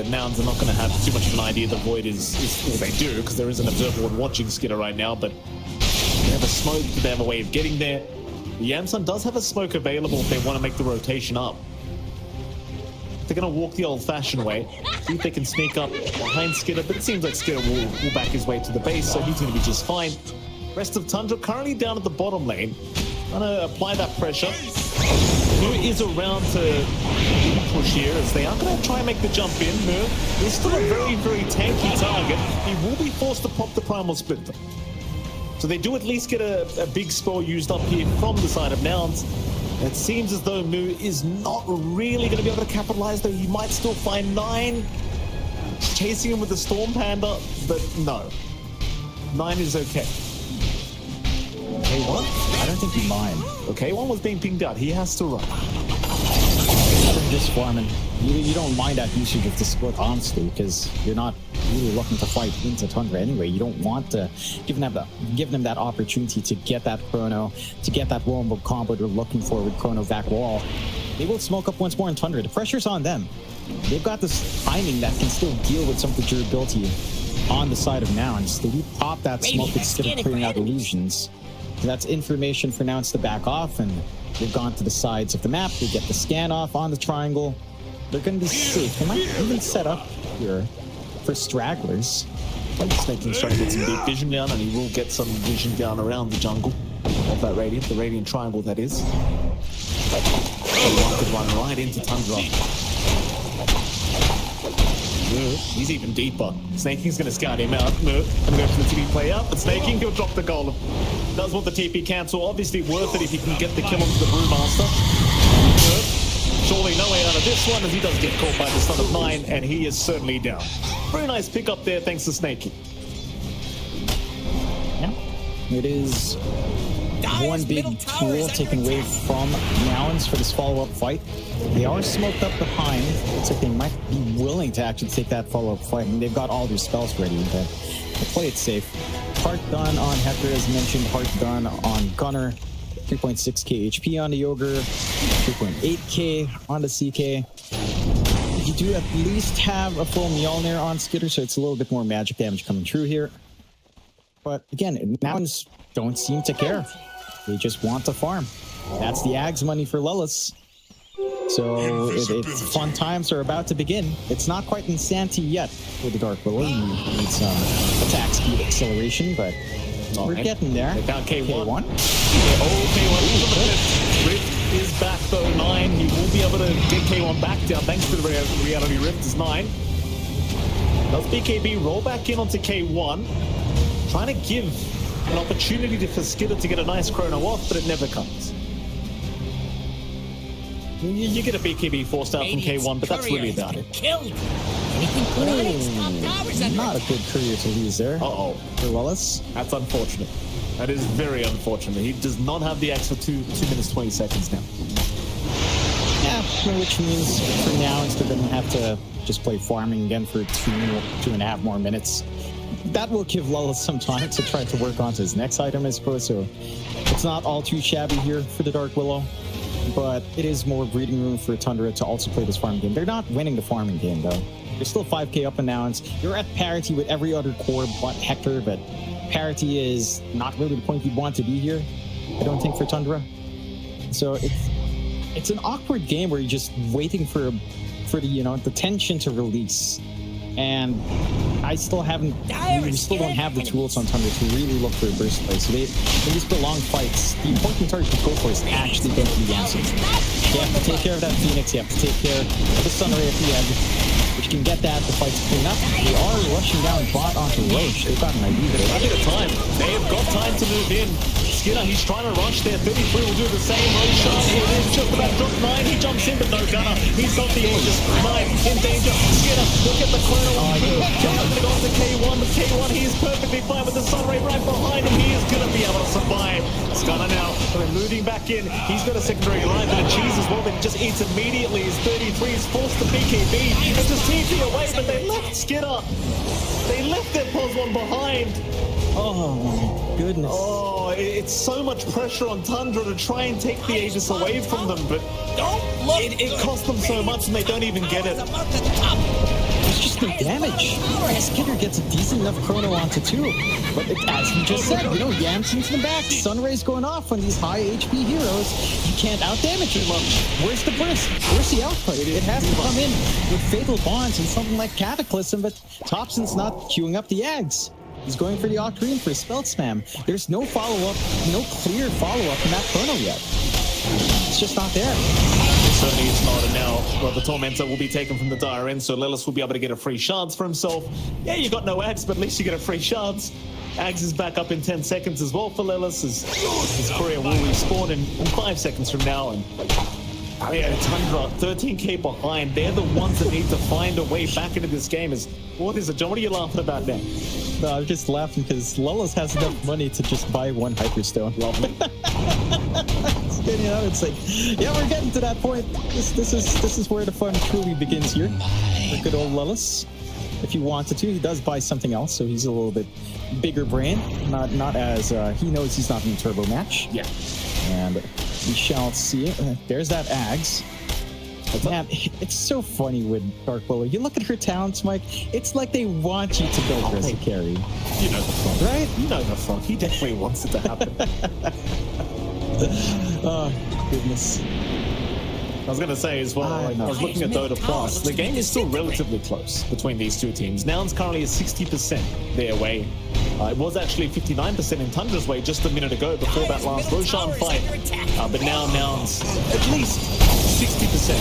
Nouns are not going to have too much of an idea the Void is all they do, because there is an observer board watching Skitter right now, but they have a smoke, they have a way of getting there. Yamsun does have a smoke available if they want to make the rotation up. They're going to walk the old-fashioned way, see if they can sneak up behind Skitter, but it seems like Skitter will back his way to the base, so he's going to be just fine. Rest of Tundra currently down at the bottom lane, trying to apply that pressure. Mu is around to push here, as they are going to try and make the jump in. Mu is still a very, very tanky target. He will be forced to pop the Primal Splinter. So they do at least get a big spell used up here from the side of Nouns. It seems as though Mu is not really going to be able to capitalize, though he might still find 9. Chasing him with the Storm Panda, but no. 9 is okay. K1? I don't think he mind. Okay, K1 was being pinged out. He has to run. They're just farming. You don't mind that usage of the split, honestly, because you're not really looking to fight into Tundra anyway. You don't want to give them that opportunity to get that Chrono, to get that wombo combo they're looking for with Chrono back wall. They will smoke up once more in Tundra. The pressure's on them. They've got this timing that can still deal with some of the durability on the side of Nouns. They do pop that smoke instead of clearing out illusions. That's information for Nouns to back off, and they've gone to the sides of the map. They get the scan off on the triangle. They're going to be safe. They might even set up here for stragglers. Snake can try to get some deep vision down, and he will get some vision down around the jungle of that Radiant, the Radiant Triangle, that is. One could run right into Tundra. He's even deeper. Snaking's going to scout him out. Going to go for the TP play out, but Snaking, he'll drop the golem. Does want the TP cancel. Obviously worth it if he can get the kill onto the Brewmaster. Surely no way out of this one, as he does get caught by the Son of 9, and he is certainly down. Very nice pick up there, thanks to Snaking. Yeah, it is one big tool taken away from Nouns for this follow-up fight. They are smoked up behind. Looks like they might be willing to actually take that follow-up fight. I mean, they've got all their spells ready, but they play it safe. Heart Gun on Hector, as mentioned. Heart Gun on Gunner. 3.6k HP on the Ogre. 3.8k on the CK. You do at least have a full Mjolnir on Skitter, so it's a little bit more magic damage coming through here. But again, Nouns don't seem to care. They just want to farm. That's the Ags money for Lilith. So it's fun times are about to begin. It's not quite Insanity yet with the Dark Willow. You need some attack speed acceleration, but we're getting there. They found K1. K1. K1 Rift is back though, 9. He will be able to get K1 back down thanks to the Reality Rift is 9. Does BKB roll back in onto K1, trying to give an opportunity for Skitter to get a nice Chrono off, but it never comes. You get a BKB forced out from K1, but that's really about it. Not a good career to lose there. Uh-oh. For Wallace. That's unfortunate. That is very unfortunate. He does not have the X for 2 minutes 20 seconds now. Yeah, which means for now, they're going to have to just play farming again for 2.5 more minutes. That will give Lullis some time to try to work onto his next item, I suppose, so it's not all too shabby here for the Dark Willow, but it is more breathing room for Tundra to also play this farm game. They're not winning the farming game, though. They're still 5k up and down. You're at parity with every other core but Hector, but parity is not really the point you want to be here, I don't think, for Tundra. So it's an awkward game where you're just waiting for the the tension to release. And I still we still don't have the tools on Tundra to really look for a burst play. So in these prolonged fights, the important target to go for is actually going to be Yansen. You have to take care of that Phoenix, you have to take care of the Sunray at the end, which can get that, the fight's clean up. They are rushing down bot onto Roche. They've got an idea there. A bit of time. They have got time to move in. Skinner, he's trying to rush there. 33 will do the same. Roshan, here it is, just about drop 9. He jumps in, but no gunner. He's got the Aegis. 9 in danger. Skinner, look at the chrono on through. Jumping it on to K1, but K1, he is perfectly fine with the Sunray right behind him. He is going to be able to survive. Stunner now, they're moving back in. He's got a secondary line, but a cheese as well. Then just eats immediately. His 33 is forced to BKB. It's just TP away, but they left Skinner. They left their pos one behind. Oh my goodness. Oh, it's so much pressure on Tundra to try and take the Aegis away from them, but it cost them so much and they don't even get it. It's just the damage. Skinner gets a decent enough chrono onto 2. But as you just said, Yamsen's in the back. Sunray's going off on these high HP heroes. You can't out-damage it much. Where's the burst? Where's the output? It has to come in with Fatal Bonds and something like Cataclysm, but Thompson's not queuing up the Ags. He's going for the Octarine for Spell Spam. There's no follow-up, no clear follow-up in that chrono yet. It's just not there. Certainly it's not, and now the Tormentor will be taken from the dire end, so Lelis will be able to get a free shards for himself. Yeah, you got no Ags, but at least you get a free shards. Ags is back up in 10 seconds as well for Lelis. His career will respawn in 5 seconds from now, and Tundra, 13k behind. They're the ones that need to find a way back into this game. What is it, John? What are you laughing about there? No, I'm just laughing because Lullis has enough money to just buy one Hyperstone. It's like, yeah, we're getting to that point. This is where the fun truly begins here. For good old Lullis. If he wanted to, he does buy something else, so he's a little bit bigger brain. Not as he knows he's not in a turbo match. Yeah. And we shall see. There's that Ags. Man, it's so funny with Dark Willow. You look at her talents, Mike. It's like they want you to go aggressive carry. You know the front, right? You know the front. He definitely wants it to happen. Oh, goodness. I was going to say as well, I was looking at Dota Plus, the game is still relatively close between these two teams. Nouns currently is 60% their way. It was actually 59% in Tundra's way just a minute ago before that last Roshan fight. But now Nouns, at least 60%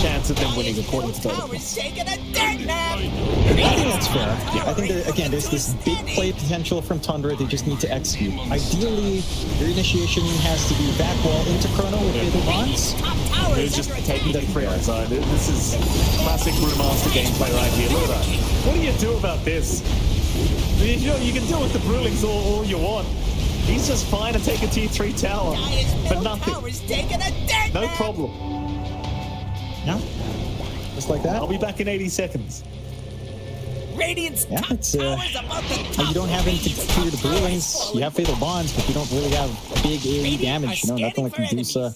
chance of them winning according to Dota Plus. I think that's fair. Yeah. I think, again, there's this big play potential from Tundra. They just need to execute. Ideally, their initiation has to be back wall into Chrono with Fatal Bonds. They're just taking that free outside. This is classic Brewmaster gameplay right here. Look at that. What do you do about this? You can deal with the Brewlings all you want. He's just fine to take a tier 3 tower for nothing. No problem. Yeah, just like that. I'll be back in 80 seconds. Radiant's it's you don't have anything to clear the Brewlings. You have Fatal Bonds, but you don't really have big AoE damage. Nothing like Medusa.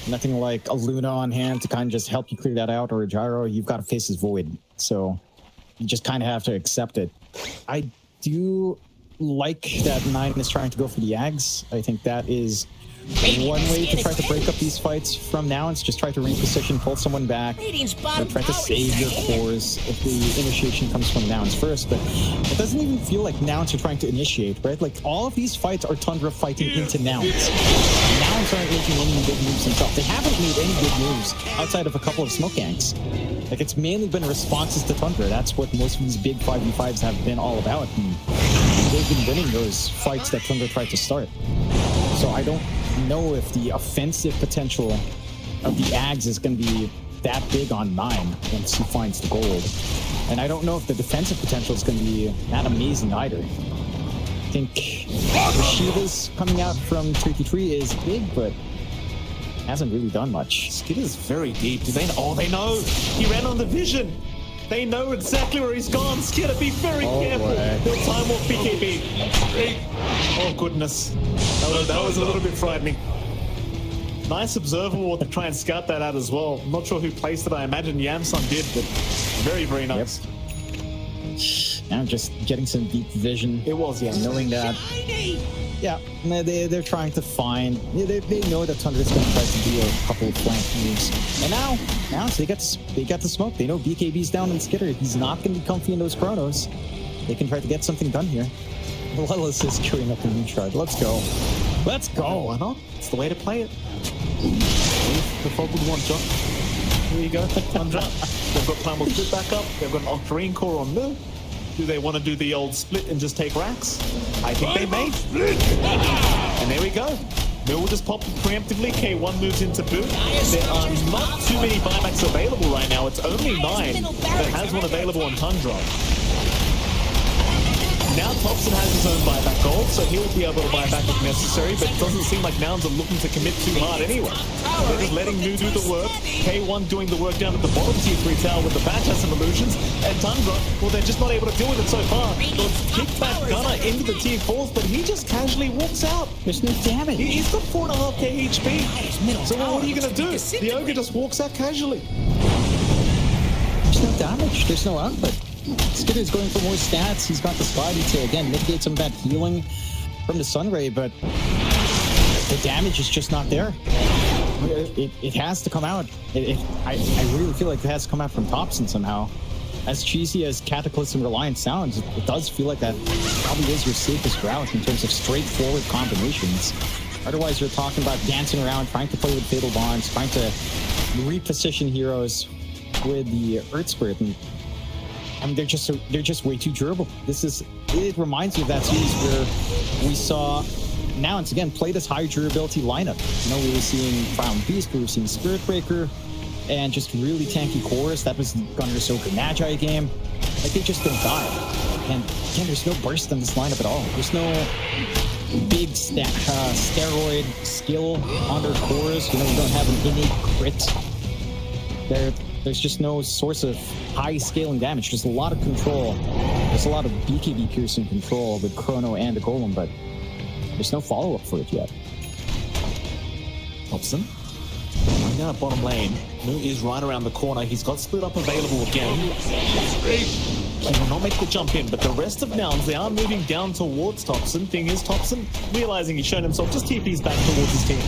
Nothing like a Luna on hand to kind of just help you clear that out, or a Gyro. You've got to face his Void. So you just kind of have to accept it. I do like that 9 is trying to go for the Ags. I think that is one way to try to break up these fights from now. It's just try to reposition, pull someone back, or try to save your cores if the initiation comes from Nouns first. But it doesn't even feel like Nouns are trying to initiate, right? Like, all of these fights are Tundra fighting into Nouns. Nouns aren't making any good moves themselves. They haven't made any good moves outside of a couple of smoke ganks. Like, it's mainly been responses to Tundra. That's what most of these big 5v5s have been all about. And they've been winning those fights that Tundra tried to start. So I don't know if the offensive potential of the Ags is going to be that big on 9 once he finds the gold. And I don't know if the defensive potential is going to be that amazing either. I think the Shivas coming out from 33 is big, but hasn't really done much. Skid is very deep. Do they know? Oh, they know. He ran on the vision. They know exactly where he's gone. Skidder, be very careful. They'll time off BKB. Oh, goodness. That was a little bit frightening. Nice observable to try and scout that out as well. I'm not sure who placed it. I imagine Yamsun did, but very, very nice. Yep. Now just getting some deep vision. It was, yeah. Knowing that. Yeah, they're trying to find. They know that Tundra is going to try to do a couple of flank moves, and now so they got the smoke. They know BKB's down in Skidder. He's not going to be comfy in those chronos. They can try to get something done here. Lelis is queuing up a new shard. Let's go. Let's go. Why not? It's the way to play it. The Fogwood one jump. Here you go, Tundra. They've got Primal Split back up. They've got an Octarine Core on Mill. Do they want to do the old split and just take racks? I think they may. And there we go. Mill will just pop preemptively. K1 moves into boot. There are not too many buybacks available right now. It's only 9 that has one available on Tundra. Now Thompson has his own buyback goal, so he'll be able to buy back if necessary, but it doesn't seem like Nouns are looking to commit too hard anyway. They're just letting Mu do the work, K1 doing the work down at the bottom tier 3 tower with the Batch has some illusions, and Tundra, well, they're just not able to deal with it so far. So it's kick back Gunner into the tier 4s, but he just casually walks out. There's no damage. He's got 4.5k HP. So what are you going to do? The Ogre just walks out casually. There's no damage. There's no output. Skidder is going for more stats. He's got the Spidey to, again, mitigate some of that healing from the Sunray, but the damage is just not there. It has to come out. I really feel like it has to come out from Thompson somehow. As cheesy as Cataclysm Reliant sounds, it does feel like that probably is your safest route in terms of straightforward combinations. Otherwise, you're talking about dancing around, trying to play with Fatal Bonds, trying to reposition heroes with the Earth Spirit, and I mean, they're just way too durable. It reminds me of that series where we saw Nouns again play this high durability lineup. You know, we were seeing Crown Beast, we were seeing Spirit Breaker, and just really tanky cores. That was Gunner Soaker Magi game. Like, they just don't die. And again, there's no burst in this lineup at all. There's no big steroid skill on their cores. You know, you don't have an innate crit. There's just no source of high scaling damage. There's a lot of control. There's a lot of BKB piercing control with Chrono and the Golem, but there's no follow-up for it yet. Thompson. Right now at bottom lane. Mu is right around the corner. He's got split up available again. He will not make the jump in, but the rest of Nouns, they are moving down towards Thompson. Thing is, Thompson, realizing he's shown himself, just TP's back towards his team.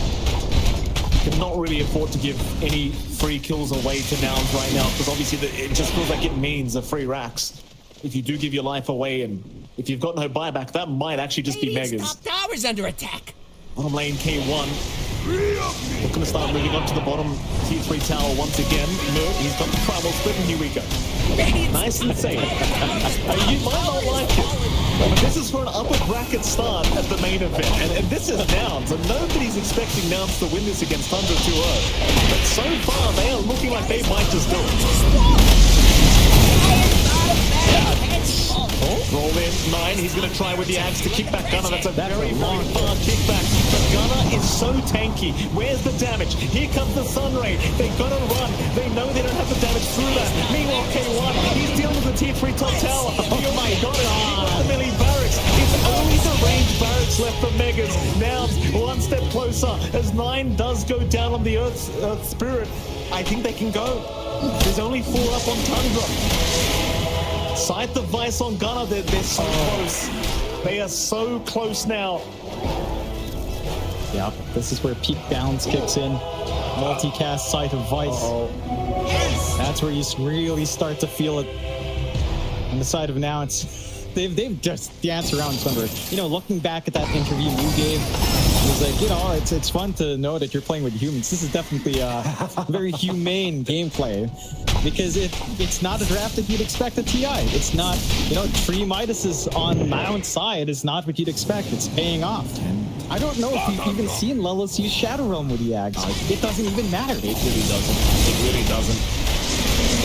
Cannot really afford to give any free kills away to Nouns right now, because obviously it just feels like it means the free racks. If you do give your life away, and if you've got no buyback, that might actually just be Megas. Top tower's under attack. Bottom lane K1. We're going to start moving up to the bottom tier 3 tower once again. No, he's got the Primal Split, and here we go. Nice and safe. You might not like it, but this is for an upper bracket start at the main event, and this is Nouns, and nobody's expecting Nouns to win this against Tundra 2-0. But so far, they are looking like they might just do it. Roll in 9. He's going to try with the axe to kick back Gunner. That's a very long far kickback. But Gunner is so tanky. Where's the damage? Here comes the Sunray. They're going to run. They know they don't have the damage through that. Meanwhile, K1, he's dealing with the tier 3 top tower. Oh my god, he's got the melee barracks. It's only the ranged barracks left for Megas. Now, one step closer as 9 does go down on the Earth Spirit. I think they can go. There's only 4 up on Tundra. Sight the Vice on Gunner, they're so close. They are so close now. Yeah, this is where peak balance kicks in. Multicast Sight of Vice. That's where you really start to feel it. On the side of now, they've just danced around Tundra. You know, looking back at that interview you gave, it was like, you know, it's fun to know that you're playing with humans. This is definitely a very humane gameplay, because it's not a draft that you'd expect at TI. It's not, you know, 3 Midases on Mount side is not what you'd expect. It's paying off. I don't know if you've even seen Lelis use Shadow Realm with the Axe. It doesn't even matter. It really doesn't. It really doesn't.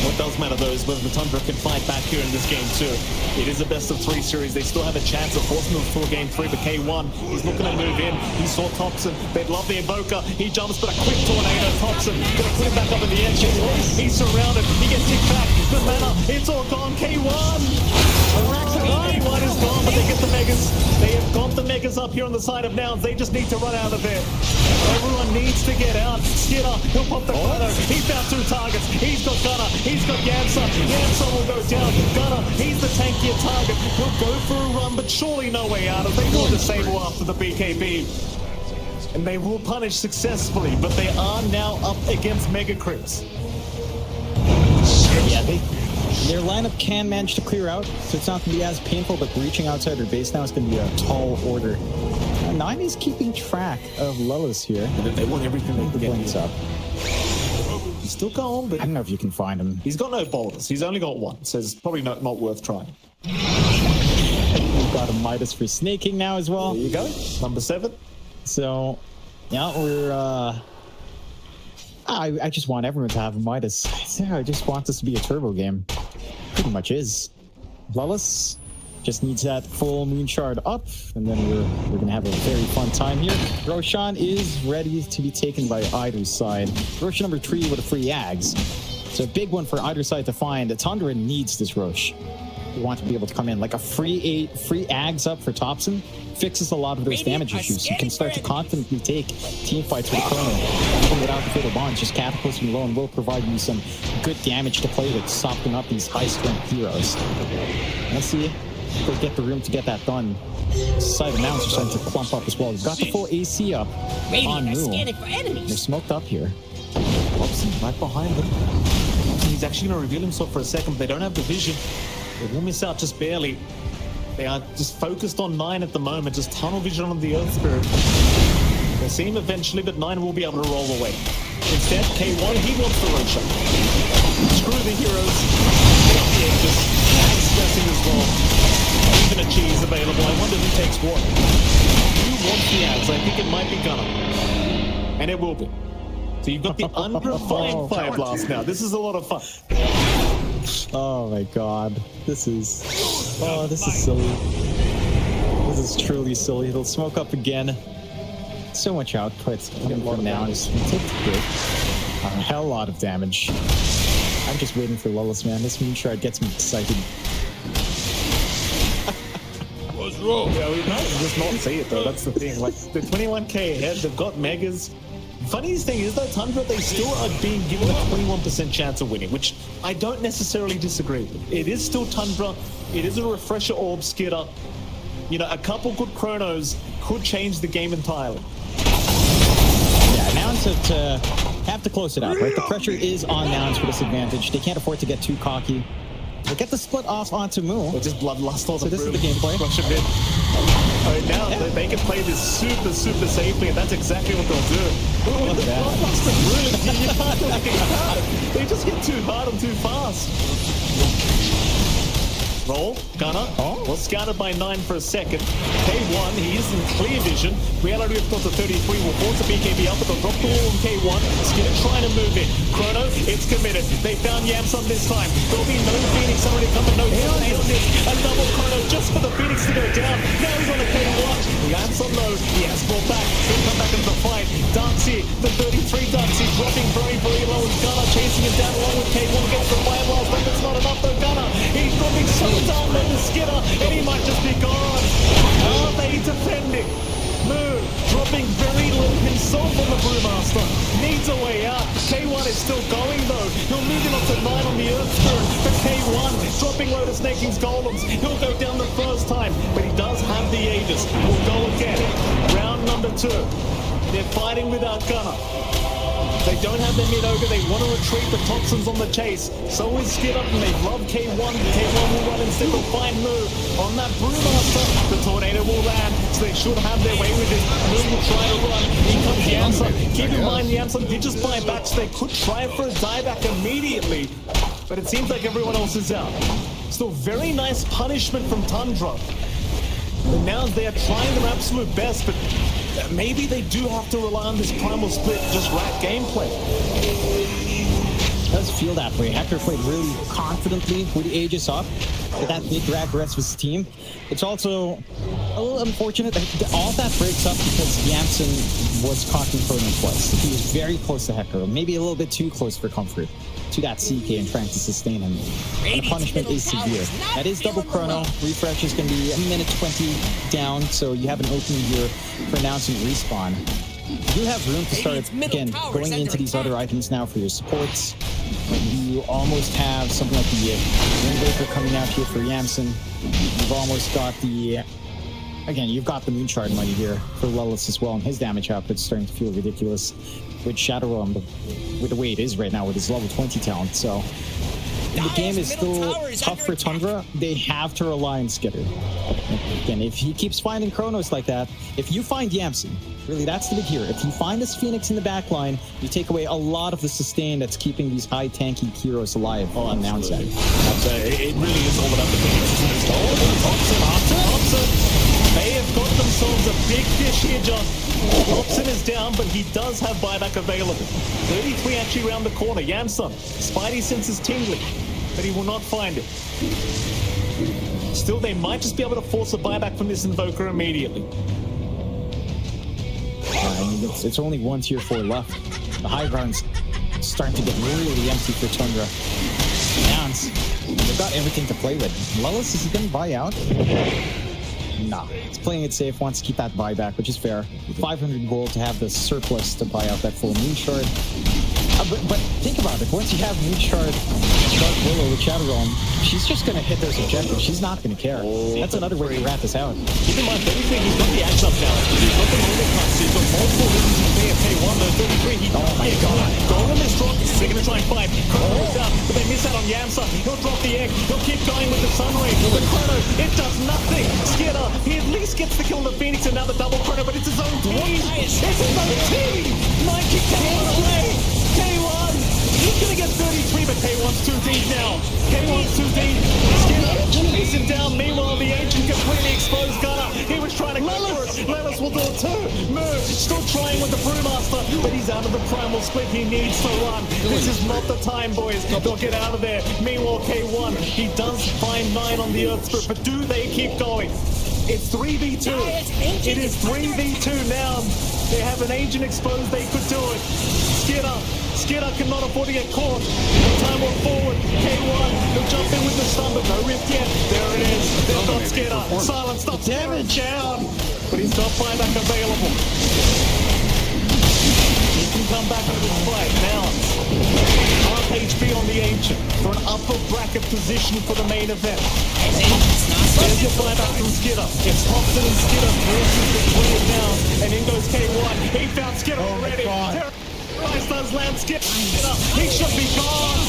What does matter though is whether the Tundra can fight back here in this game too. It is a best-of-3 series. They still have a chance of forcing them for game 3, but K1, he's looking to move in. He saw Thompson. They'd love the Invoker. He jumps, but a quick tornado. Thompson gonna put him back up in the edge. He's surrounded. He gets kicked back. The mana, it's all gone. K1! K1 is gone, but they get the Megas. They have got the Megas up here on the side of Nouns. They just need to run out of there. Everyone needs to get out. Skinner, he'll pop the Chrono. He's found 2 targets. He's got Gunner. He's got Yamsa. Yamsa will go down. Gunner, he's the tankier target. He'll go for a run, but surely no way out. They will disable after the BKB. And they will punish successfully, but they are now up against Mega Crips. Yeah, their lineup can manage to clear out, so it's not going to be as painful, but reaching outside their base now is going to be a tall order. Nine is keeping track of Lullis here. They want everything they can get. Blinks up. He's still going, but I don't know if you can find him. He's got no boulders. He's only got 1, so it's probably not worth trying. We've got a Midas for snaking now as well. There you go. Number 7. So, yeah, we're, I just want everyone to have a Midas. I just want this to be a turbo game. Pretty much is. Lullis just needs that full moon shard up, and then we're gonna have a very fun time here. Roshan is ready to be taken by either side. Rosh number 3 with a free Ags. So a big one for either side to find. The Tundra needs this Rosh. We want to be able to come in like a free Ags up for Thompson. Fixes a lot of those damage issues. You can start to confidently take team fights with Chrono. Even without the fatal bonds, just catapulting low and will provide you some good damage to play with, softening up these high strength heroes. Let's see if we get the room to get that done. Side of Nouns are starting to clump up as well. We've got the full AC up on Moon. They're smoked up here. Robson right behind them. He's actually going to reveal himself for a second, but they don't have the vision. They will miss out just barely. They are just focused on 9 at the moment, just tunnel vision on the Earth Spirit. They'll see him eventually, but 9 will be able to roll away. Instead, K1, he wants the Rocha. Screw the heroes. Get the Aegis. Axe stressing as well. Even a cheese available. I wonder who takes what. Who wants the Axe? I think it might be Gunner. And it will be. So you've got the unrefined Fire Blast now. This is a lot of fun. Oh my god. This is silly. This is truly silly. It'll smoke up again. So much output coming from Nouns. A hell lot of damage. I'm just waiting for Lullis, man. This moon shard gets me excited. What's wrong? Yeah, we might just not see it though. That's the thing. Like the 21k ahead, they've got Megas. Funniest thing is though, Tundra, they still are being given a 21% chance of winning, which I don't necessarily disagree with. It is still Tundra. It is a refresher orb skitter. You know, a couple good chronos could change the game entirely. Yeah, Nouns have to close it out, right? The pressure is on Nouns for this advantage. They can't afford to get too cocky. They get the split off onto Moo. They just bloodlust all the this is the gameplay. Rush a bit. Now they can play this super safely, and that's exactly what they'll do. With the bloodlust and really, you can't really get hard. They just hit too hard and too fast. Roll, Gunner, was scouted by 9 for a second. K1, he is in clear vision. Reality of course the 33 will force the BKB up, but they'll drop the wall on K1. Skinner trying to move in. Chrono, it's committed. They found Yamson this time. There'll be no Phoenix already coming, no hit on this. A double Chrono just for the Phoenix to go down. Now he's on the K1. Yamson low, he has brought back. He'll come back into the fight. Darksy, the 33 Darksy dropping very low. Gunner chasing him down along with K1 against the fire blast, but it's not enough though. Gunner, he's dropping so down on the Skinner, and he might just be gone. Are they defending? Moo dropping very low himself on the Brewmaster. Needs a way out. K1 is still going though. He'll move him up to 9 on the Earth Spirit. But K1 dropping low to Snaking's Golems. He'll go down the first time, but he does have the Aegis. We'll go again. Round number 2. They're fighting without Gunner. They don't have their mid-ogre, they want to retreat, but Thompson's on the chase. So is Skid Up, and they love K1. K1 will run instead of find Moo. On that Brewmaster, the Tornado will land, so they should have their way with it. Moo will try to run. Here comes Yamson. Keep in mind, Yamson did just buy back, so they could try for a dieback immediately. But it seems like everyone else is out. Still very nice punishment from Tundra. But now they are trying their absolute best, but maybe they do have to rely on this primal split, just rack gameplay. does feel that way. Hector played really confidently with the Aegis up, but that did drag the rest of his team. It's also a little unfortunate that all that breaks up because Yamson was caught in Chrono twice. He was very close to Hector, maybe a little bit too close for comfort to that CK and trying to sustain him. And the punishment is severe. That is double Chrono. Refresh is going to be a minute 20 down, so you have an opening here for announcing respawn. You have room to start, again, going into these other items now for your supports. You almost have something like the Windbreaker coming out here for Yamson. You've almost got the... Again, you've got the Moonshard money here for Lellis as well, and his damage output's starting to feel ridiculous with Shadow Realm, with the way it is right now with his level 20 talent. So the game is still tough for Tundra. They have to rely on Skitter. Again, if he keeps finding Chronos like that, if you find Yamson, really, that's the big hero. If you find this Phoenix in the back line, you take away a lot of the sustain that's keeping these high tanky heroes alive on nouns side. It really is all about the Phoenix, isn't it? Thompson. They have got themselves a big fish here, John. Thompson is down, but he does have buyback available. 33 actually around the corner. Yamson, Spidey senses tingling, but he will not find it. Still, they might just be able to force a buyback from this Invoker immediately. It's only 1 tier 4 left. The high ground's starting to get really empty for Tundra. Nouns, they've got everything to play with. Lellis, is he going to buy out? Nah, it's playing it safe, wants to keep that buyback, which is fair. 500 gold to have the surplus to buy out that full Moonshard. But think about it, once you have Moonshard, Dark Willow with Shadow Realm, she's just going to hit those objectives. She's not going to care. That's another way to rat this out. Keep in mind, anything, he's got the axe up now. He's got the movement cuts. He's got multiple reasons to play at K1, though 33. He does get going. Golem is dropped. They're going to try and fight. Chrono is down, but they miss out on Yamson. He'll drop the egg. He'll keep going with the Sun Ray. But Chrono, it does nothing. Skitter, he at least gets the kill on the Phoenix and now the double Chrono, but it's his own team. It's his own team. 90k away. K1, he's going to get 33, but K1's too deep now. K1's too deep. Skitter chasing down. Meanwhile, the agent completely exposed Gunner. He was trying to go for it. Lellis will do it too. Move, still trying with the Brewmaster, but he's out of the primal split. He needs to run. This is not the time, boys. They'll get out of there. Meanwhile, K1, he does find 9 on the Earth Spirit, but do they keep going? It's 3v2. It is 3v2 now. They have an agent exposed. They could do it. Skitter cannot afford to get caught. Time will forward. K1, he'll jump in with the stun, but no rift yet. There it is. They've got Skitter. Silence stops damage down. But he's got buyback available. He can come back with his fight now. Half HP on the Ancient for an upper bracket position for the main event. There's your buyback from Skitter. It's Thompson and Skitter versus the 20 now. And in goes K1. He found Skitter already. Rice does land Skitter. He should be gone.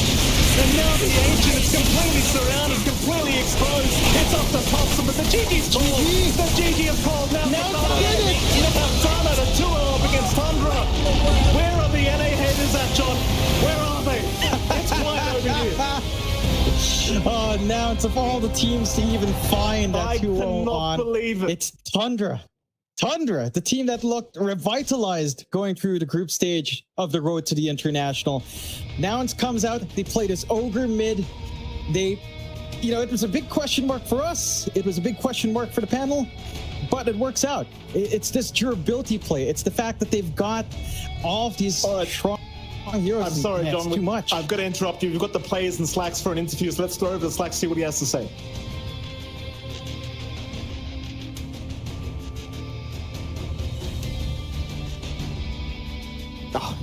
And now the Ancient is completely surrounded, completely exposed. It's up to Thompson, but the GG's called. The GG is called now. They've done it at 2-0 up against Tundra. Where are the NA headers at, John? Where are they? It's quiet over here. Oh, now it's of all the teams to even find that 2-0 cannot on. believe it. It's Tundra. Tundra, the team that looked revitalized going through the group stage of the road to the international. Nouns comes out, they play this ogre mid. They, it was a big question mark for us. It was a big question mark for the panel, but it works out. It's this durability play. It's the fact that they've got all of these strong heroes. I'm sorry, John. John. Too much. I've got to interrupt you. We've got the players and Slacks for an interview, so let's throw over to Slacks, see what he has to say. Oh,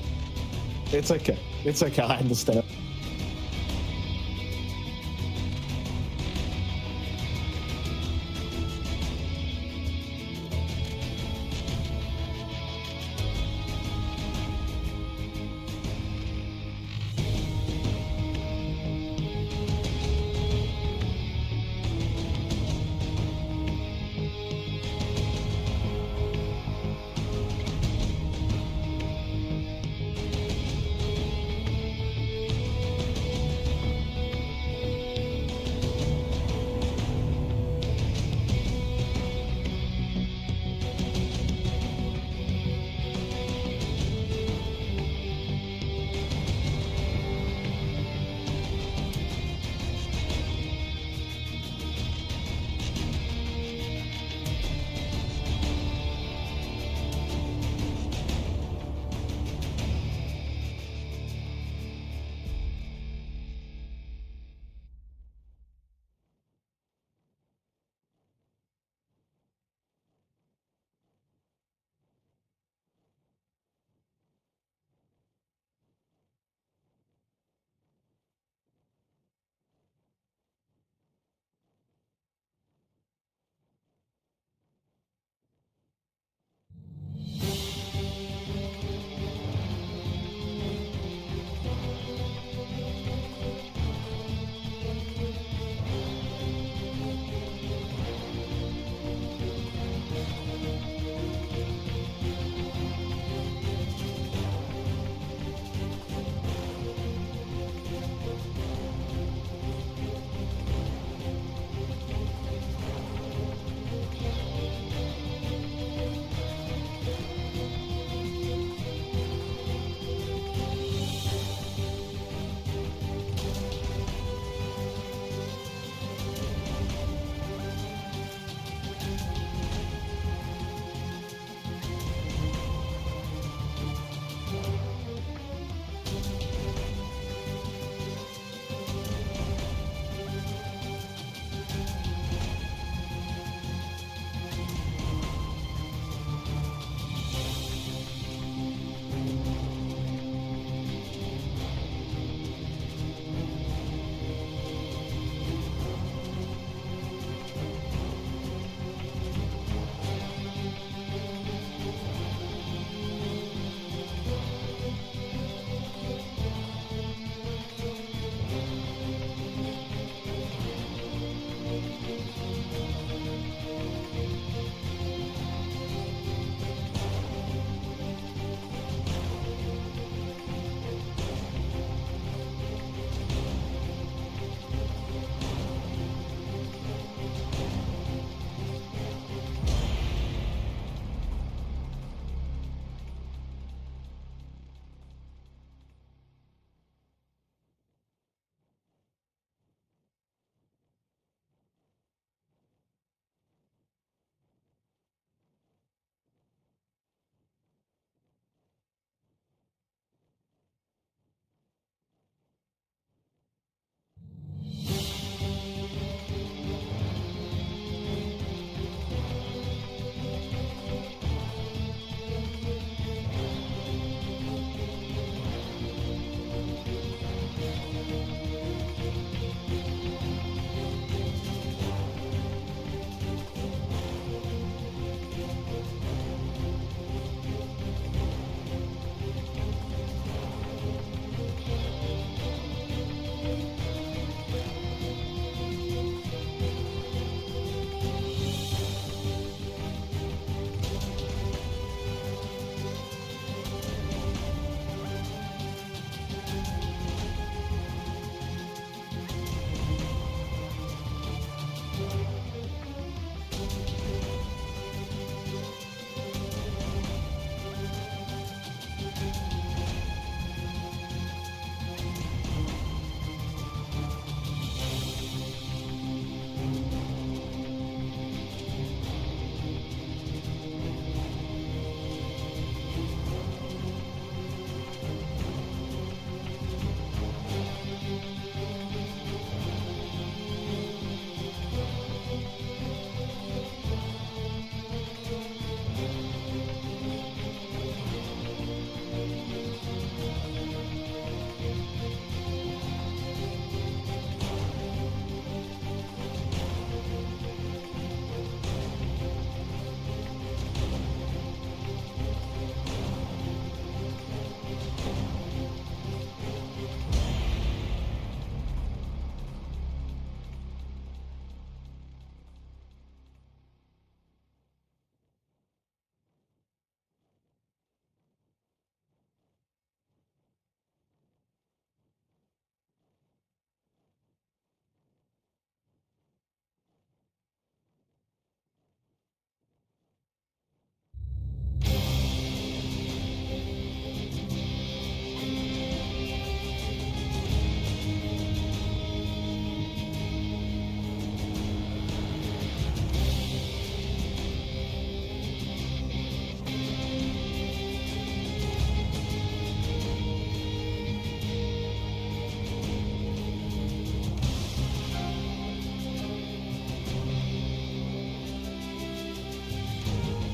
it's okay. It's okay. I understand.